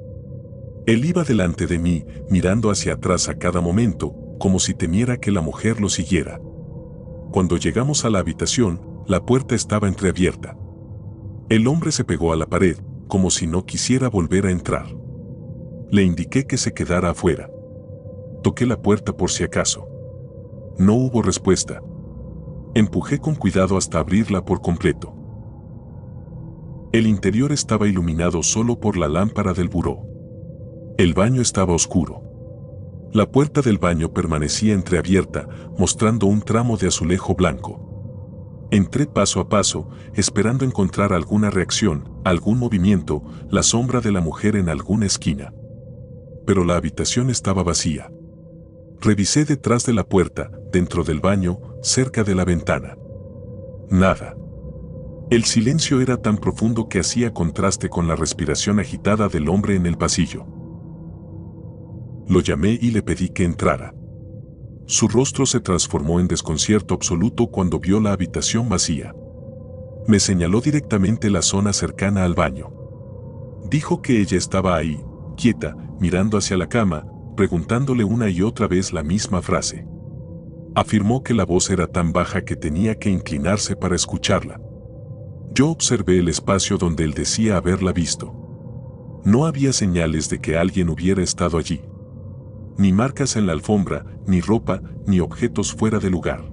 Él iba delante de mí, mirando hacia atrás a cada momento, como si temiera que la mujer lo siguiera. Cuando llegamos a la habitación, la puerta estaba entreabierta. El hombre se pegó a la pared, como si no quisiera volver a entrar. Le indiqué que se quedara afuera. Toqué la puerta por si acaso. No hubo respuesta. Empujé con cuidado hasta abrirla por completo. El interior estaba iluminado solo por la lámpara del buró. El baño estaba oscuro. La puerta del baño permanecía entreabierta, mostrando un tramo de azulejo blanco. Entré paso a paso, esperando encontrar alguna reacción, algún movimiento, la sombra de la mujer en alguna esquina. Pero la habitación estaba vacía. Revisé detrás de la puerta, dentro del baño, cerca de la ventana. Nada. El silencio era tan profundo que hacía contraste con la respiración agitada del hombre en el pasillo. Lo llamé y le pedí que entrara. Su rostro se transformó en desconcierto absoluto cuando vio la habitación vacía. Me señaló directamente la zona cercana al baño. Dijo que ella estaba ahí, quieta, mirando hacia la cama, preguntándole una y otra vez la misma frase. Afirmó que la voz era tan baja que tenía que inclinarse para escucharla. Yo observé el espacio donde él decía haberla visto. No había señales de que alguien hubiera estado allí. Ni marcas en la alfombra, ni ropa, ni objetos fuera de lugar.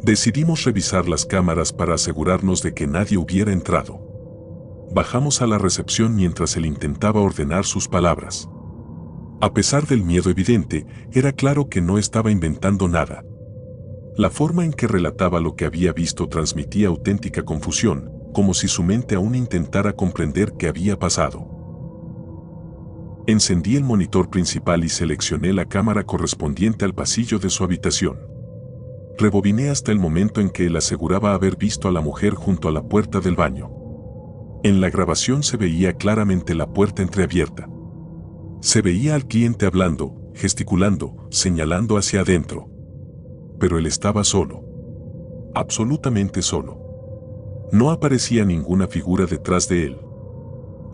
Decidimos revisar las cámaras para asegurarnos de que nadie hubiera entrado. Bajamos a la recepción mientras él intentaba ordenar sus palabras. A pesar del miedo evidente, era claro que no estaba inventando nada. La forma en que relataba lo que había visto transmitía auténtica confusión, como si su mente aún intentara comprender qué había pasado. Encendí el monitor principal y seleccioné la cámara correspondiente al pasillo de su habitación. Rebobiné hasta el momento en que él aseguraba haber visto a la mujer junto a la puerta del baño. En la grabación se veía claramente la puerta entreabierta. Se veía al cliente hablando, gesticulando, señalando hacia adentro. Pero él estaba solo. Absolutamente solo. No aparecía ninguna figura detrás de él.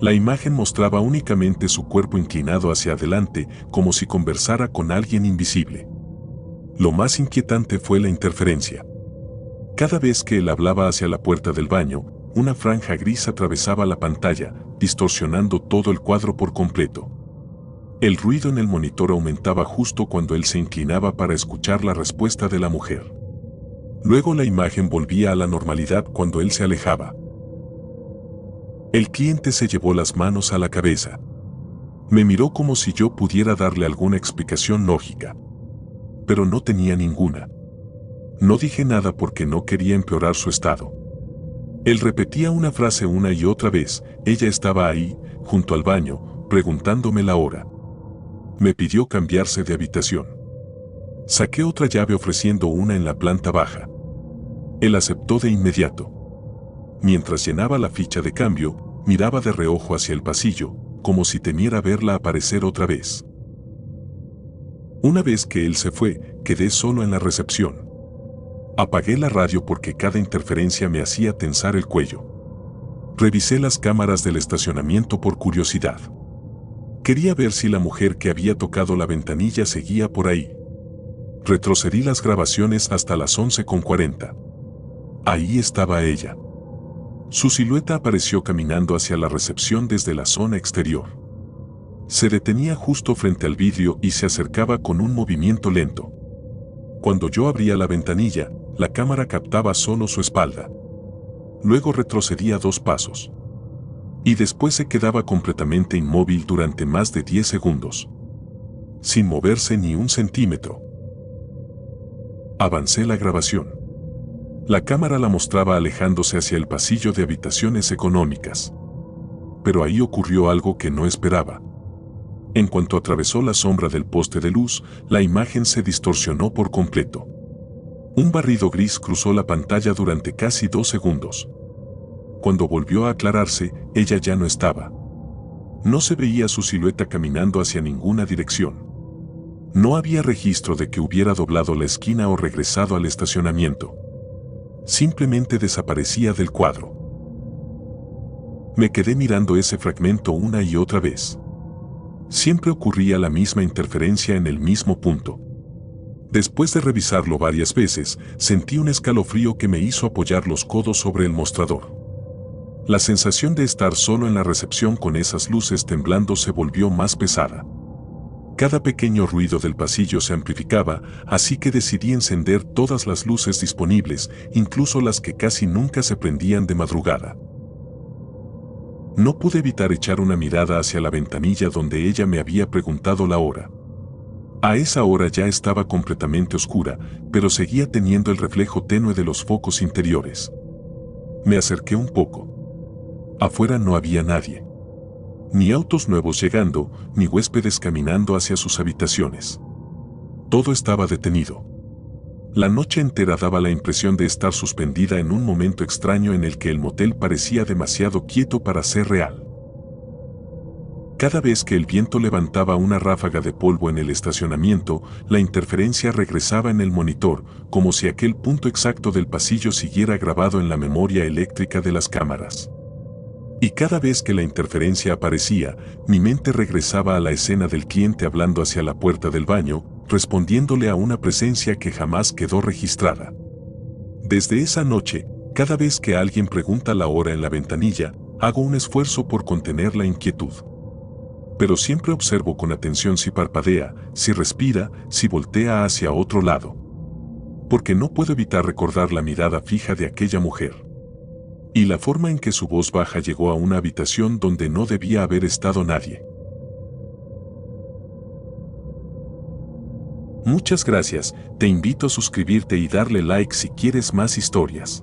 La imagen mostraba únicamente su cuerpo inclinado hacia adelante, como si conversara con alguien invisible. Lo más inquietante fue la interferencia. Cada vez que él hablaba hacia la puerta del baño, una franja gris atravesaba la pantalla, distorsionando todo el cuadro por completo. El ruido en el monitor aumentaba justo cuando él se inclinaba para escuchar la respuesta de la mujer. Luego la imagen volvía a la normalidad cuando él se alejaba. El cliente se llevó las manos a la cabeza. Me miró como si yo pudiera darle alguna explicación lógica. Pero no tenía ninguna. No dije nada porque no quería empeorar su estado. Él repetía una frase una y otra vez. Ella estaba ahí, junto al baño, preguntándome la hora. Me pidió cambiarse de habitación. Saqué otra llave ofreciendo una en la planta baja. Él aceptó de inmediato. Mientras llenaba la ficha de cambio, miraba de reojo hacia el pasillo, como si temiera verla aparecer otra vez. Una vez que él se fue, quedé solo en la recepción. Apagué la radio porque cada interferencia me hacía tensar el cuello. Revisé las cámaras del estacionamiento por curiosidad. Quería ver si la mujer que había tocado la ventanilla seguía por ahí. Retrocedí las grabaciones hasta las 11:40. Ahí estaba ella. Su silueta apareció caminando hacia la recepción desde la zona exterior. Se detenía justo frente al vidrio y se acercaba con un movimiento lento. Cuando yo abría la ventanilla, la cámara captaba solo su espalda. Luego retrocedía 2 pasos. Y después se quedaba completamente inmóvil durante más de 10 segundos. Sin moverse ni un centímetro. Avancé la grabación. La cámara la mostraba alejándose hacia el pasillo de habitaciones económicas. Pero ahí ocurrió algo que no esperaba. En cuanto atravesó la sombra del poste de luz, la imagen se distorsionó por completo. Un barrido gris cruzó la pantalla durante casi 2 segundos. Cuando volvió a aclararse, ella ya no estaba. No se veía su silueta caminando hacia ninguna dirección. No había registro de que hubiera doblado la esquina o regresado al estacionamiento. Simplemente desaparecía del cuadro. Me quedé mirando ese fragmento una y otra vez. Siempre ocurría la misma interferencia en el mismo punto. Después de revisarlo varias veces, sentí un escalofrío que me hizo apoyar los codos sobre el mostrador. La sensación de estar solo en la recepción con esas luces temblando se volvió más pesada. Cada pequeño ruido del pasillo se amplificaba, así que decidí encender todas las luces disponibles, incluso las que casi nunca se prendían de madrugada. No pude evitar echar una mirada hacia la ventanilla donde ella me había preguntado la hora. A esa hora ya estaba completamente oscura, pero seguía teniendo el reflejo tenue de los focos interiores. Me acerqué un poco. Afuera no había nadie. Ni autos nuevos llegando, ni huéspedes caminando hacia sus habitaciones. Todo estaba detenido. La noche entera daba la impresión de estar suspendida en un momento extraño en el que el motel parecía demasiado quieto para ser real. Cada vez que el viento levantaba una ráfaga de polvo en el estacionamiento, la interferencia regresaba en el monitor, como si aquel punto exacto del pasillo siguiera grabado en la memoria eléctrica de las cámaras. Y cada vez que la interferencia aparecía, mi mente regresaba a la escena del cliente hablando hacia la puerta del baño, respondiéndole a una presencia que jamás quedó registrada. Desde esa noche, cada vez que alguien pregunta la hora en la ventanilla, hago un esfuerzo por contener la inquietud. Pero siempre observo con atención si parpadea, si respira, si voltea hacia otro lado. porque no puedo evitar recordar la mirada fija de aquella mujer. Y la forma en que su voz baja llegó a una habitación donde no debía haber estado nadie. Muchas gracias, te invito a suscribirte y darle like si quieres más historias.